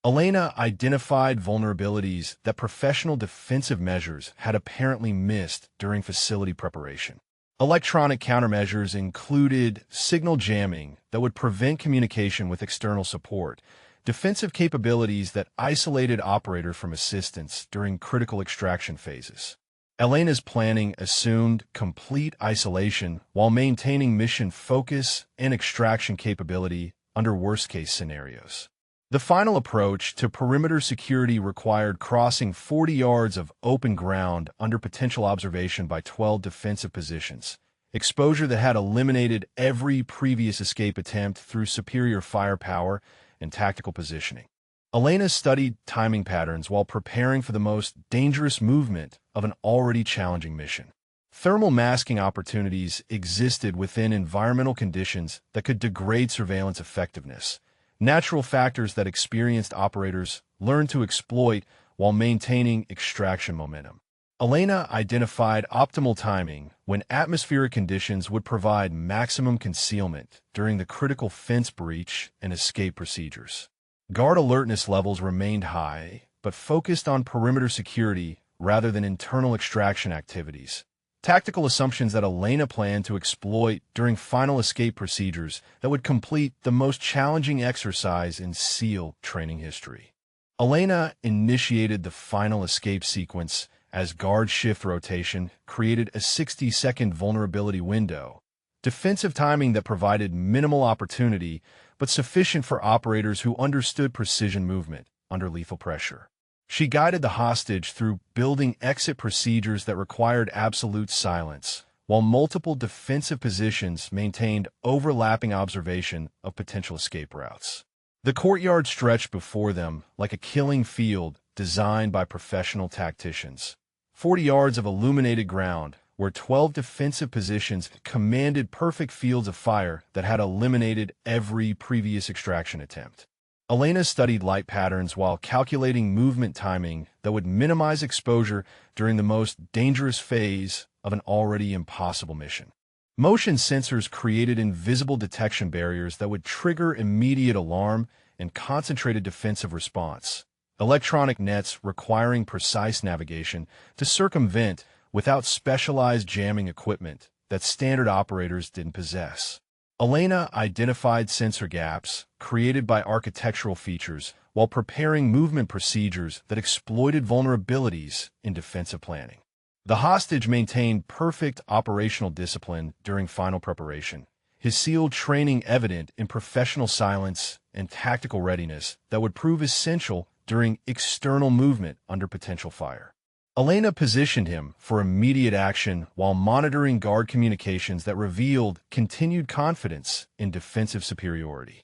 Elena identified vulnerabilities that professional defensive measures had apparently missed during facility preparation. Electronic countermeasures included signal jamming that would prevent communication with external support, defensive capabilities that isolated operators from assistance during critical extraction phases. Elena's planning assumed complete isolation while maintaining mission focus and extraction capability under worst-case scenarios. The final approach to perimeter security required crossing 40 yards of open ground under potential observation by 12 defensive positions, exposure that had eliminated every previous escape attempt through superior firepower and tactical positioning. Elena studied timing patterns while preparing for the most dangerous movement of an already challenging mission. Thermal masking opportunities existed within environmental conditions that could degrade surveillance effectiveness, natural factors that experienced operators learned to exploit while maintaining extraction momentum. Elena identified optimal timing when atmospheric conditions would provide maximum concealment during the critical fence breach and escape procedures. Guard alertness levels remained high, but focused on perimeter security rather than internal extraction activities. Tactical assumptions that Elena planned to exploit during final escape procedures that would complete the most challenging exercise in SEAL training history. Elena initiated the final escape sequence as guard shift rotation created a 60-second vulnerability window, defensive timing that provided minimal opportunity but sufficient for operators who understood precision movement under lethal pressure. She guided the hostage through building exit procedures that required absolute silence, while multiple defensive positions maintained overlapping observation of potential escape routes. The courtyard stretched before them like a killing field designed by professional tacticians. 40 yards of illuminated ground, where 12 defensive positions commanded perfect fields of fire that had eliminated every previous extraction attempt. Elena studied light patterns while calculating movement timing that would minimize exposure during the most dangerous phase of an already impossible mission. Motion sensors created invisible detection barriers that would trigger immediate alarm and concentrated defensive response. Electronic nets requiring precise navigation to circumvent without specialized jamming equipment that standard operators didn't possess. Elena identified sensor gaps created by architectural features while preparing movement procedures that exploited vulnerabilities in defensive planning. The hostage maintained perfect operational discipline during final preparation, his SEAL training evident in professional silence and tactical readiness that would prove essential during external movement under potential fire. Elena positioned him for immediate action while monitoring guard communications that revealed continued confidence in defensive superiority.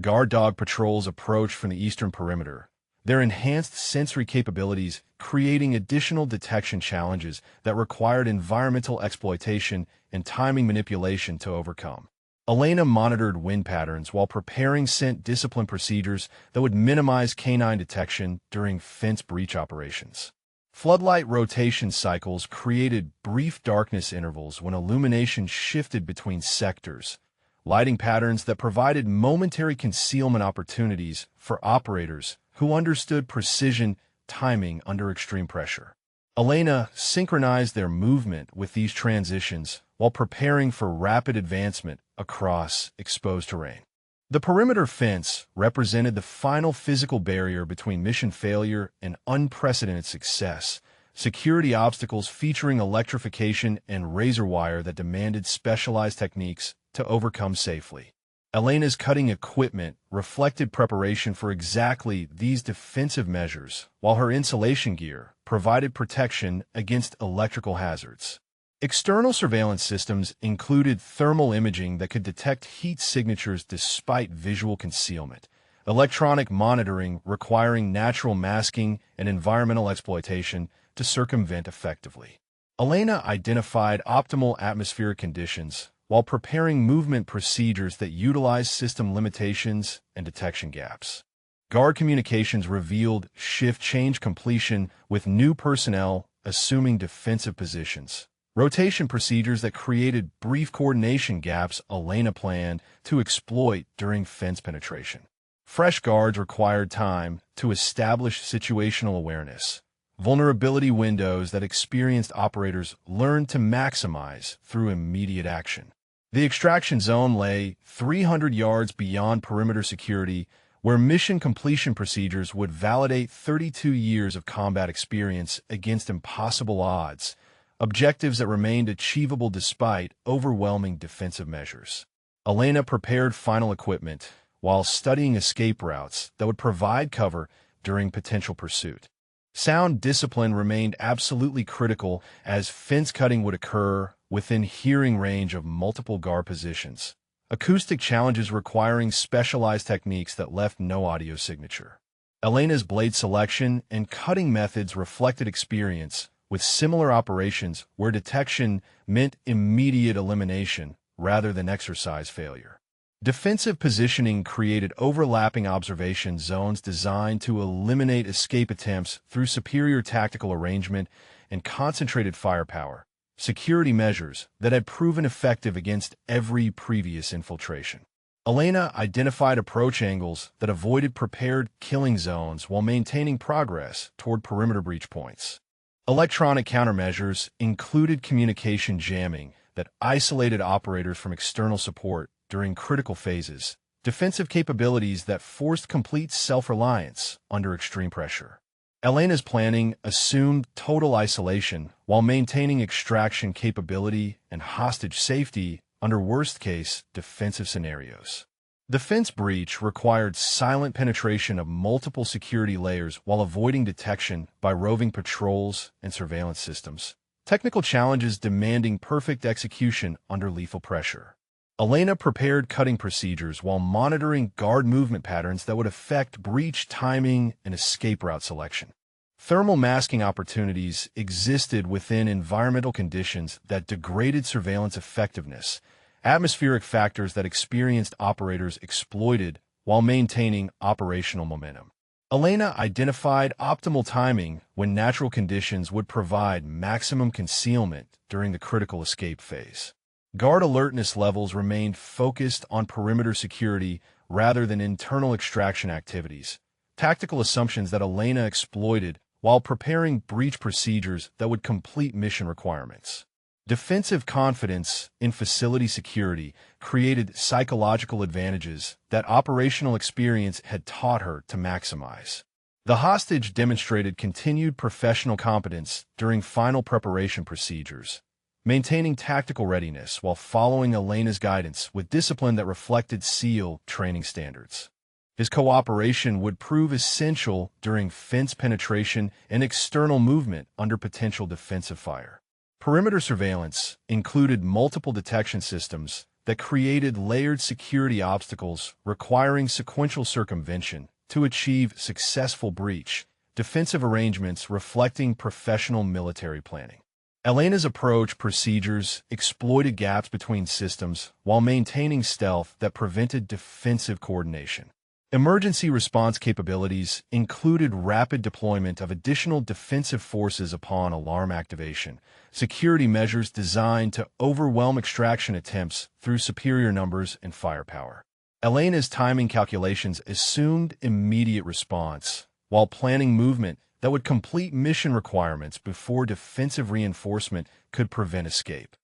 Guard dog patrols approached from the eastern perimeter, their enhanced sensory capabilities creating additional detection challenges that required environmental exploitation and timing manipulation to overcome. Elena monitored wind patterns while preparing scent discipline procedures that would minimize canine detection during fence breach operations. Floodlight rotation cycles created brief darkness intervals when illumination shifted between sectors, lighting patterns that provided momentary concealment opportunities for operators who understood precision timing under extreme pressure. Elena synchronized their movement with these transitions while preparing for rapid advancement across exposed terrain. The perimeter fence represented the final physical barrier between mission failure and unprecedented success, security obstacles featuring electrification and razor wire that demanded specialized techniques to overcome safely. Elena's cutting equipment reflected preparation for exactly these defensive measures, while her insulation gear provided protection against electrical hazards. External surveillance systems included thermal imaging that could detect heat signatures despite visual concealment, electronic monitoring requiring natural masking and environmental exploitation to circumvent effectively. Elena identified optimal atmospheric conditions while preparing movement procedures that utilize system limitations and detection gaps. Guard communications revealed shift change completion with new personnel assuming defensive positions. Rotation procedures that created brief coordination gaps Elena planned to exploit during fence penetration. Fresh guards required time to establish situational awareness. Vulnerability windows that experienced operators learned to maximize through immediate action. The extraction zone lay 300 yards beyond perimeter security, where mission completion procedures would validate 32 years of combat experience against impossible odds, objectives that remained achievable despite overwhelming defensive measures. Elena prepared final equipment while studying escape routes that would provide cover during potential pursuit. Sound discipline remained absolutely critical as fence cutting would occur within hearing range of multiple guard positions. Acoustic challenges requiring specialized techniques that left no audio signature. Elena's blade selection and cutting methods reflected experience with similar operations where detection meant immediate elimination rather than exercise failure. Defensive positioning created overlapping observation zones designed to eliminate escape attempts through superior tactical arrangement and concentrated firepower, security measures that had proven effective against every previous infiltration. Elena identified approach angles that avoided prepared killing zones while maintaining progress toward perimeter breach points. Electronic countermeasures included communication jamming that isolated operators from external support during critical phases, defensive capabilities that forced complete self-reliance under extreme pressure. Elena's planning assumed total isolation while maintaining extraction capability and hostage safety under worst-case defensive scenarios. The fence breach required silent penetration of multiple security layers while avoiding detection by roving patrols and surveillance systems. Technical challenges demanding perfect execution under lethal pressure. Elena prepared cutting procedures while monitoring guard movement patterns that would affect breach timing and escape route selection. Thermal masking opportunities existed within environmental conditions that degraded surveillance effectiveness, atmospheric factors that experienced operators exploited while maintaining operational momentum. Elena identified optimal timing when natural conditions would provide maximum concealment during the critical escape phase. Guard alertness levels remained focused on perimeter security rather than internal extraction activities, tactical assumptions that Elena exploited while preparing breach procedures that would complete mission requirements. Defensive confidence in facility security created psychological advantages that operational experience had taught her to maximize. The hostage demonstrated continued professional competence during final preparation procedures, maintaining tactical readiness while following Elena's guidance with discipline that reflected SEAL training standards. His cooperation would prove essential during fence penetration and external movement under potential defensive fire. Perimeter surveillance included multiple detection systems that created layered security obstacles requiring sequential circumvention to achieve successful breach, defensive arrangements reflecting professional military planning. Elena's approach procedures exploited gaps between systems while maintaining stealth that prevented defensive coordination. Emergency response capabilities included rapid deployment of additional defensive forces upon alarm activation, security measures designed to overwhelm extraction attempts through superior numbers and firepower. Elena's timing calculations assumed immediate response, while planning movement that would complete mission requirements before defensive reinforcement could prevent escape.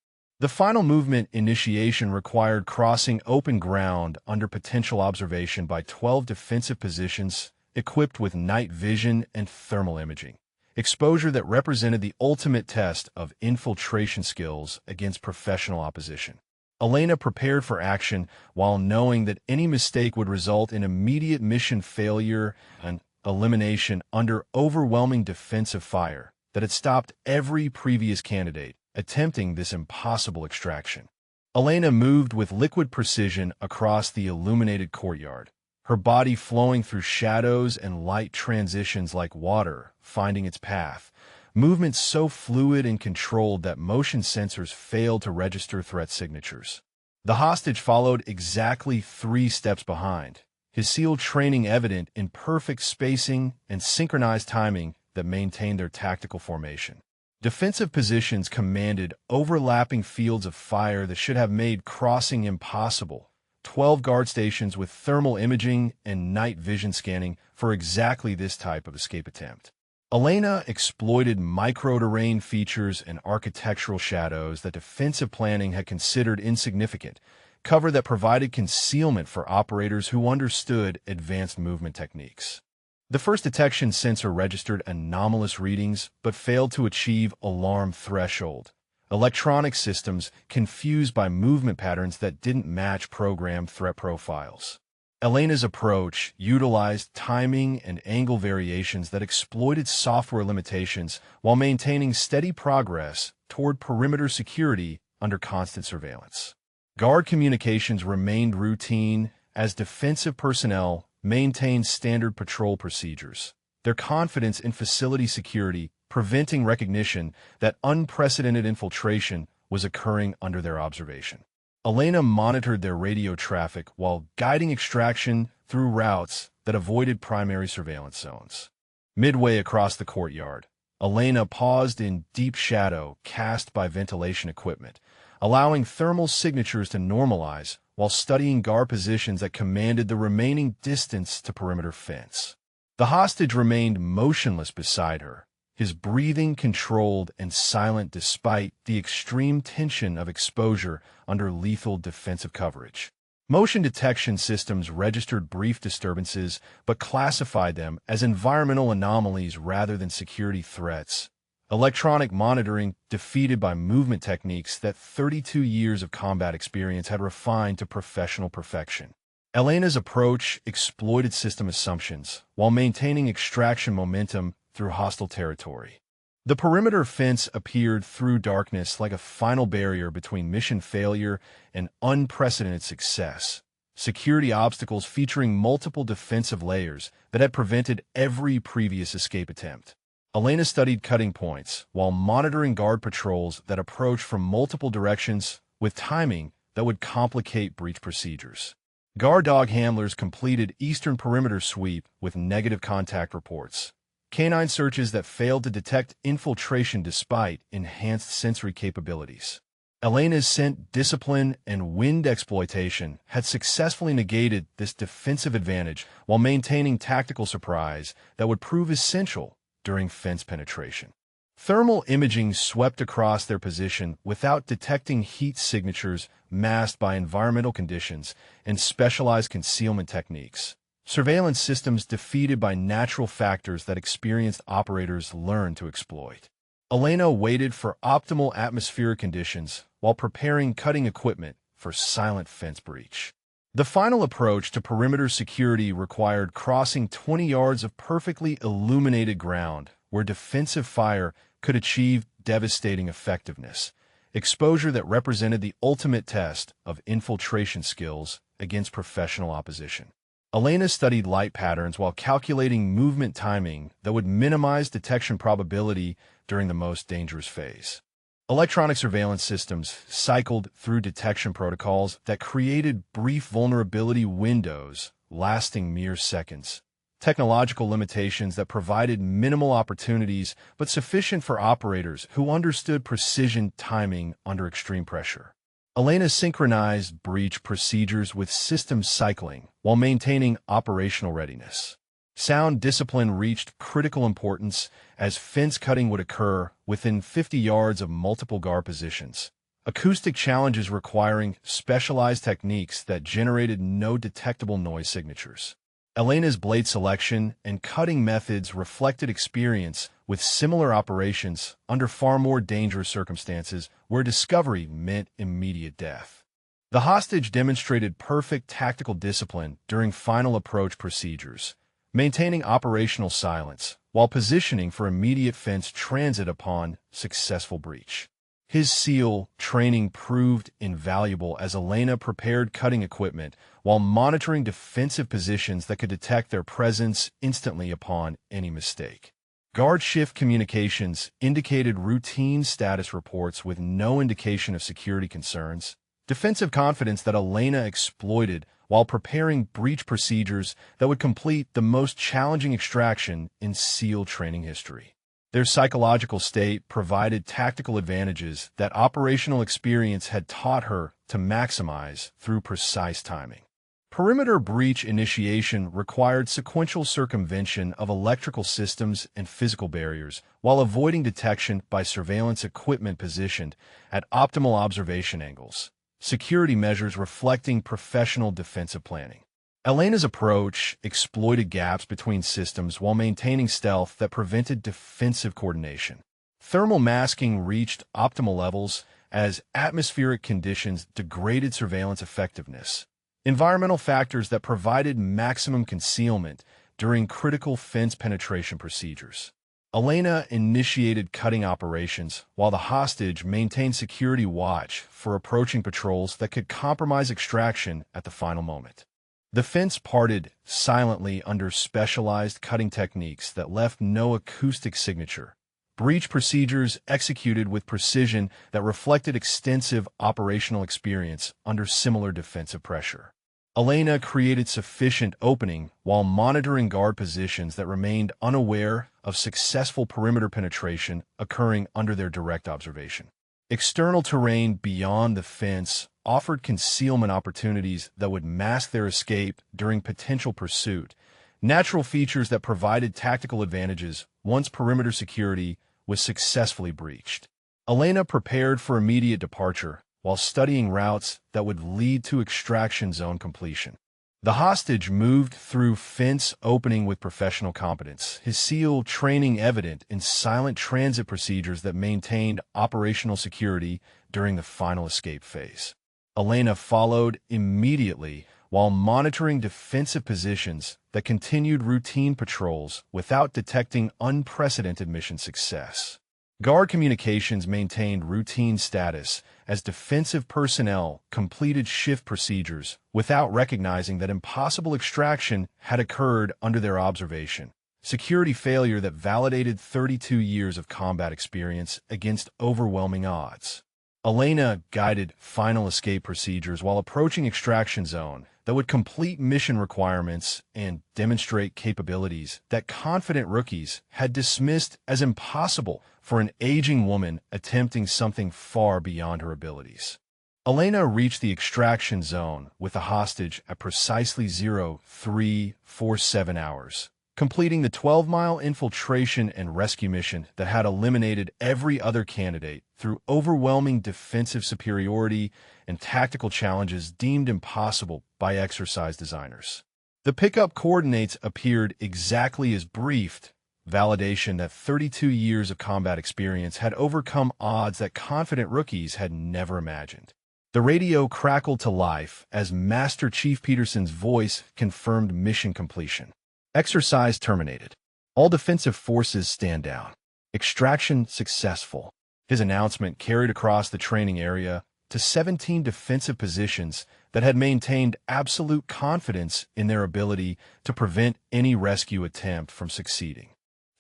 The final movement initiation required crossing open ground under potential observation by 12 defensive positions equipped with night vision and thermal imaging, exposure that represented the ultimate test of infiltration skills against professional opposition. Elena prepared for action while knowing that any mistake would result in immediate mission failure and elimination under overwhelming defensive fire that had stopped every previous candidate attempting this impossible extraction. Elena moved with liquid precision across the illuminated courtyard, her body flowing through shadows and light transitions like water finding its path, movements so fluid and controlled that motion sensors failed to register threat signatures. The hostage followed exactly 3 steps behind, his SEAL training evident in perfect spacing and synchronized timing that maintained their tactical formation. Defensive positions commanded overlapping fields of fire that should have made crossing impossible. 12 guard stations with thermal imaging and night vision scanning for exactly this type of escape attempt. Elena exploited micro-terrain features and architectural shadows that defensive planning had considered insignificant, cover that provided concealment for operators who understood advanced movement techniques. The first detection sensor registered anomalous readings but failed to achieve alarm threshold. Electronic systems confused by movement patterns that didn't match programmed threat profiles. Elena's approach utilized timing and angle variations that exploited software limitations while maintaining steady progress toward perimeter security under constant surveillance. Guard communications remained routine as defensive personnel maintained standard patrol procedures, their confidence in facility security preventing recognition that unprecedented infiltration was occurring under their observation. Elena monitored their radio traffic while guiding extraction through routes that avoided primary surveillance zones. Midway across the courtyard, Elena paused in deep shadow cast by ventilation equipment, allowing thermal signatures to normalize while studying guard positions that commanded the remaining distance to perimeter fence. The hostage remained motionless beside her, his breathing controlled and silent despite the extreme tension of exposure under lethal defensive coverage. Motion detection systems registered brief disturbances but classified them as environmental anomalies rather than security threats. Electronic monitoring defeated by movement techniques that 32 years of combat experience had refined to professional perfection. Elena's approach exploited system assumptions while maintaining extraction momentum through hostile territory. The perimeter fence appeared through darkness like a final barrier between mission failure and unprecedented success. Security obstacles featuring multiple defensive layers that had prevented every previous escape attempt. Elena studied cutting points while monitoring guard patrols that approached from multiple directions with timing that would complicate breach procedures. Guard dog handlers completed eastern perimeter sweep with negative contact reports. Canine searches that failed to detect infiltration despite enhanced sensory capabilities. Elena's scent discipline and wind exploitation had successfully negated this defensive advantage while maintaining tactical surprise that would prove essential during fence penetration. Thermal imaging swept across their position without detecting heat signatures masked by environmental conditions and specialized concealment techniques. Surveillance systems defeated by natural factors that experienced operators learned to exploit. Elena waited for optimal atmospheric conditions while preparing cutting equipment for silent fence breach. The final approach to perimeter security required crossing 20 yards of perfectly illuminated ground where defensive fire could achieve devastating effectiveness, exposure that represented the ultimate test of infiltration skills against professional opposition. Elena studied light patterns while calculating movement timing that would minimize detection probability during the most dangerous phase. Electronic surveillance systems cycled through detection protocols that created brief vulnerability windows lasting mere seconds. Technological limitations that provided minimal opportunities but sufficient for operators who understood precision timing under extreme pressure. Elena synchronized breach procedures with system cycling while maintaining operational readiness. Sound discipline reached critical importance as fence cutting would occur within 50 yards of multiple guard positions. Acoustic challenges requiring specialized techniques that generated no detectable noise signatures. Elena's blade selection and cutting methods reflected experience with similar operations under far more dangerous circumstances where discovery meant immediate death. The hostage demonstrated perfect tactical discipline during final approach procedures, maintaining operational silence while positioning for immediate fence transit upon successful breach. His SEAL training proved invaluable as Elena prepared cutting equipment while monitoring defensive positions that could detect their presence instantly upon any mistake. Guard shift communications indicated routine status reports with no indication of security concerns, defensive confidence that Elena exploited while preparing breach procedures that would complete the most challenging extraction in SEAL training history. Their psychological state provided tactical advantages that operational experience had taught her to maximize through precise timing. Perimeter breach initiation required sequential circumvention of electrical systems and physical barriers while avoiding detection by surveillance equipment positioned at optimal observation angles, security measures reflecting professional defensive planning. Elena's approach exploited gaps between systems while maintaining stealth that prevented defensive coordination. Thermal masking reached optimal levels as atmospheric conditions degraded surveillance effectiveness. Environmental factors that provided maximum concealment during critical fence penetration procedures. Elena initiated cutting operations while the hostage maintained security watch for approaching patrols that could compromise extraction at the final moment. The fence parted silently under specialized cutting techniques that left no acoustic signature. Breach procedures executed with precision that reflected extensive operational experience under similar defensive pressure. Elena created sufficient opening while monitoring guard positions that remained unaware of successful perimeter penetration occurring under their direct observation. External terrain beyond the fence offered concealment opportunities that would mask their escape during potential pursuit, natural features that provided tactical advantages once perimeter security was successfully breached. Elena prepared for immediate departure while studying routes that would lead to extraction zone completion. The hostage moved through fence opening with professional competence, his SEAL training evident in silent transit procedures that maintained operational security during the final escape phase. Elena followed immediately while monitoring defensive positions that continued routine patrols without detecting unprecedented mission success. Guard communications maintained routine status as defensive personnel completed shift procedures without recognizing that impossible extraction had occurred under their observation. Security failure that validated 32 years of combat experience against overwhelming odds. Elena guided final escape procedures while approaching extraction zone that would complete mission requirements and demonstrate capabilities that confident rookies had dismissed as impossible for an aging woman attempting something far beyond her abilities. Elena reached the extraction zone with the hostage at precisely 0347 hours, completing the 12-mile infiltration and rescue mission that had eliminated every other candidate through overwhelming defensive superiority and tactical challenges deemed impossible by exercise designers. The pickup coordinates appeared exactly as briefed, validation that 32 years of combat experience had overcome odds that confident rookies had never imagined. The radio crackled to life as Master Chief Peterson's voice confirmed mission completion. Exercise terminated. All defensive forces stand down. Extraction successful. His announcement carried across the training area to 17 defensive positions that had maintained absolute confidence in their ability to prevent any rescue attempt from succeeding.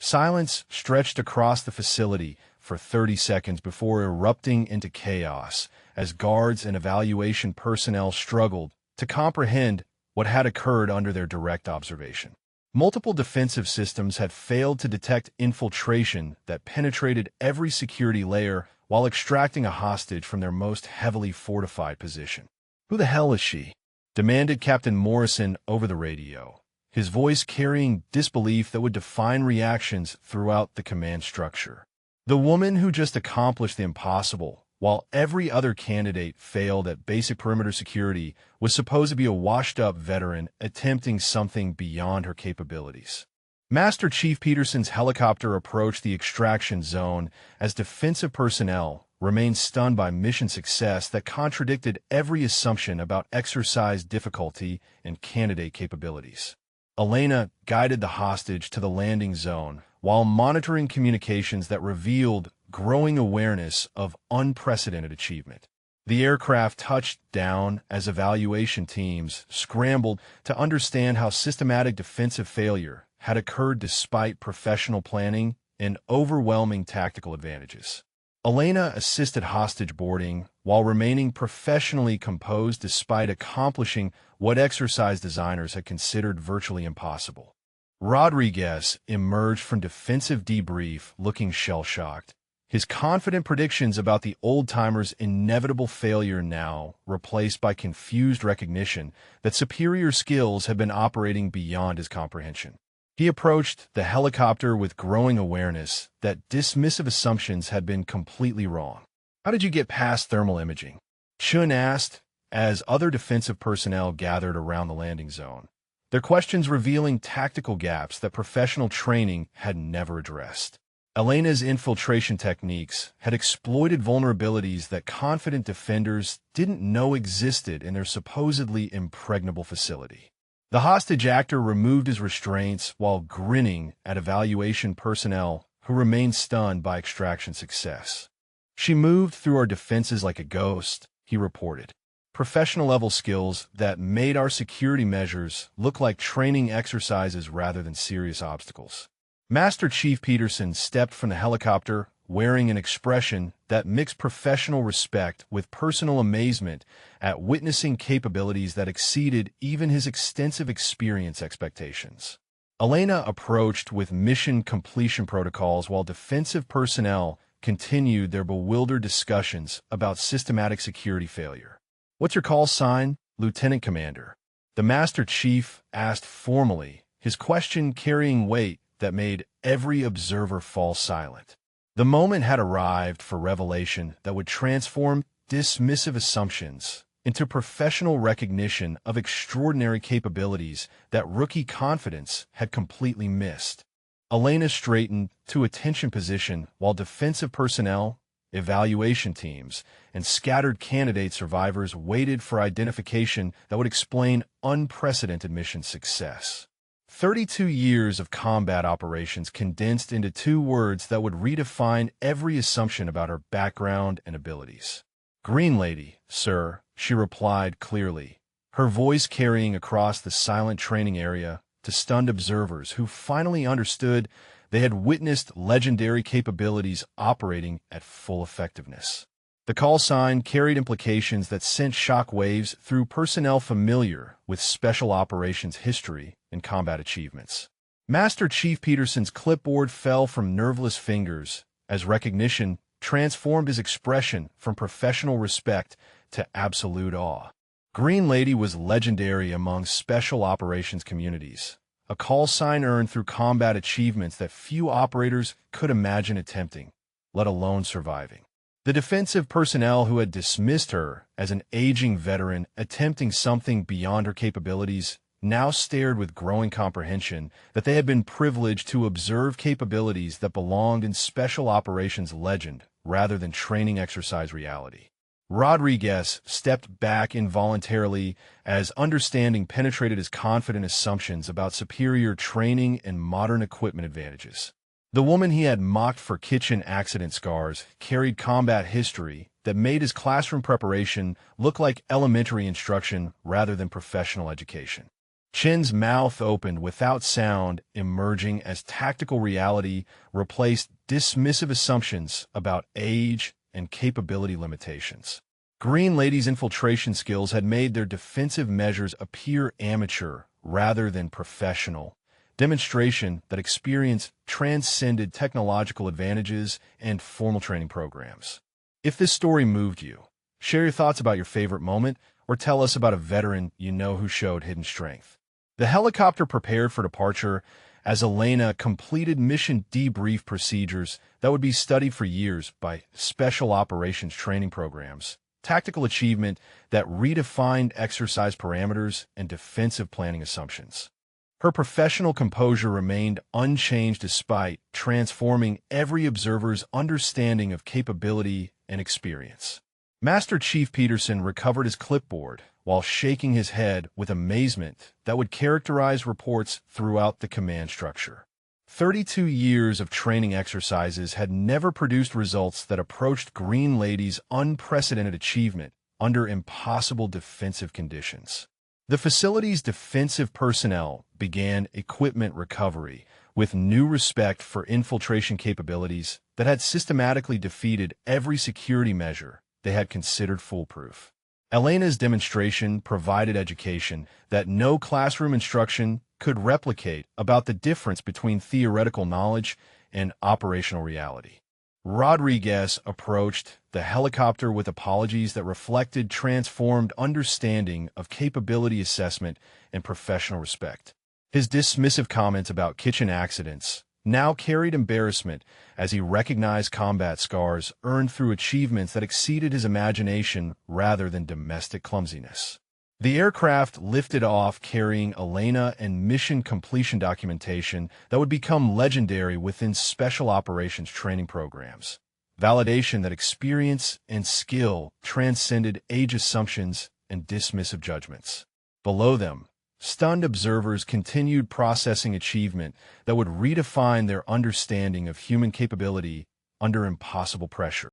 Silence stretched across the facility for 30 seconds before erupting into chaos as guards and evaluation personnel struggled to comprehend what had occurred under their direct observation. Multiple defensive systems had failed to detect infiltration that penetrated every security layer while extracting a hostage from their most heavily fortified position. "Who the hell is she?" demanded Captain Morrison over the radio, his voice carrying disbelief that would define reactions throughout the command structure. The woman who just accomplished the impossible, while every other candidate failed at basic perimeter security, was supposed to be a washed-up veteran attempting something beyond her capabilities. Master Chief Peterson's helicopter approached the extraction zone as defensive personnel remained stunned by mission success that contradicted every assumption about exercise difficulty and candidate capabilities. Elena guided the hostage to the landing zone while monitoring communications that revealed growing awareness of unprecedented achievement. The aircraft touched down as evaluation teams scrambled to understand how systematic defensive failure had occurred despite professional planning and overwhelming tactical advantages. Elena assisted hostage boarding while remaining professionally composed despite accomplishing what exercise designers had considered virtually impossible. Rodriguez emerged from defensive debrief looking shell-shocked, his confident predictions about the old-timers' inevitable failure now replaced by confused recognition that superior skills had been operating beyond his comprehension. He approached the helicopter with growing awareness that dismissive assumptions had been completely wrong. "How did you get past thermal imaging?" Chun asked as other defensive personnel gathered around the landing zone, their questions revealing tactical gaps that professional training had never addressed. Elena's infiltration techniques had exploited vulnerabilities that confident defenders didn't know existed in their supposedly impregnable facility. The hostage actor removed his restraints while grinning at evaluation personnel who remained stunned by extraction success. "She moved through our defenses like a ghost," he reported. "Professional-level skills that made our security measures look like training exercises rather than serious obstacles." Master Chief Peterson stepped from the helicopter wearing an expression that mixed professional respect with personal amazement at witnessing capabilities that exceeded even his extensive experience expectations. Elena approached with mission completion protocols while defensive personnel continued their bewildered discussions about systematic security failure. "What's your call sign, Lieutenant Commander?" The Master Chief asked formally, his question carrying weight that made every observer fall silent. The moment had arrived for revelation that would transform dismissive assumptions into professional recognition of extraordinary capabilities that rookie confidence had completely missed. Elena straightened to attention position while defensive personnel, evaluation teams, and scattered candidate survivors waited for identification that would explain unprecedented mission success. 32 years of combat operations condensed into 2 words that would redefine every assumption about her background and abilities. "Green Lady, sir," she replied clearly, her voice carrying across the silent training area to stunned observers who finally understood they had witnessed legendary capabilities operating at full effectiveness. The call sign carried implications that sent shock waves through personnel familiar with special operations history and combat achievements. Master Chief Peterson's clipboard fell from nerveless fingers as recognition transformed his expression from professional respect to absolute awe. Green Lady was legendary among special operations communities, a call sign earned through combat achievements that few operators could imagine attempting, let alone surviving. The defensive personnel who had dismissed her as an aging veteran attempting something beyond her capabilities now stared with growing comprehension that they had been privileged to observe capabilities that belonged in special operations legend rather than training exercise reality. Rodriguez stepped back involuntarily as understanding penetrated his confident assumptions about superior training and modern equipment advantages. The woman he had mocked for kitchen accident scars carried combat history that made his classroom preparation look like elementary instruction rather than professional education. Chin's mouth opened without sound, emerging as tactical reality replaced dismissive assumptions about age and capability limitations. Green Lady's infiltration skills had made their defensive measures appear amateur rather than professional, demonstration that experience transcended technological advantages and formal training programs. If this story moved you, share your thoughts about your favorite moment or tell us about a veteran you know who showed hidden strength. The helicopter prepared for departure as Elena completed mission debrief procedures that would be studied for years by special operations training programs, tactical achievement that redefined exercise parameters and defensive planning assumptions. Her professional composure remained unchanged despite transforming every observer's understanding of capability and experience. Master Chief Peterson recovered his clipboard while shaking his head with amazement that would characterize reports throughout the command structure. 32 years of training exercises had never produced results that approached Green Lady's unprecedented achievement under impossible defensive conditions. The facility's defensive personnel began equipment recovery with new respect for infiltration capabilities that had systematically defeated every security measure they had considered foolproof. Elena's demonstration provided education that no classroom instruction could replicate about the difference between theoretical knowledge and operational reality. Rodriguez approached the helicopter with apologies that reflected transformed understanding of capability assessment and professional respect. His dismissive comments about kitchen accidents now carried embarrassment as he recognized combat scars earned through achievements that exceeded his imagination rather than domestic clumsiness. The aircraft lifted off carrying Elena and mission completion documentation that would become legendary within special operations training programs. Validation that experience and skill transcended age assumptions and dismissive judgments. Below them, stunned observers continued processing achievement that would redefine their understanding of human capability under impossible pressure.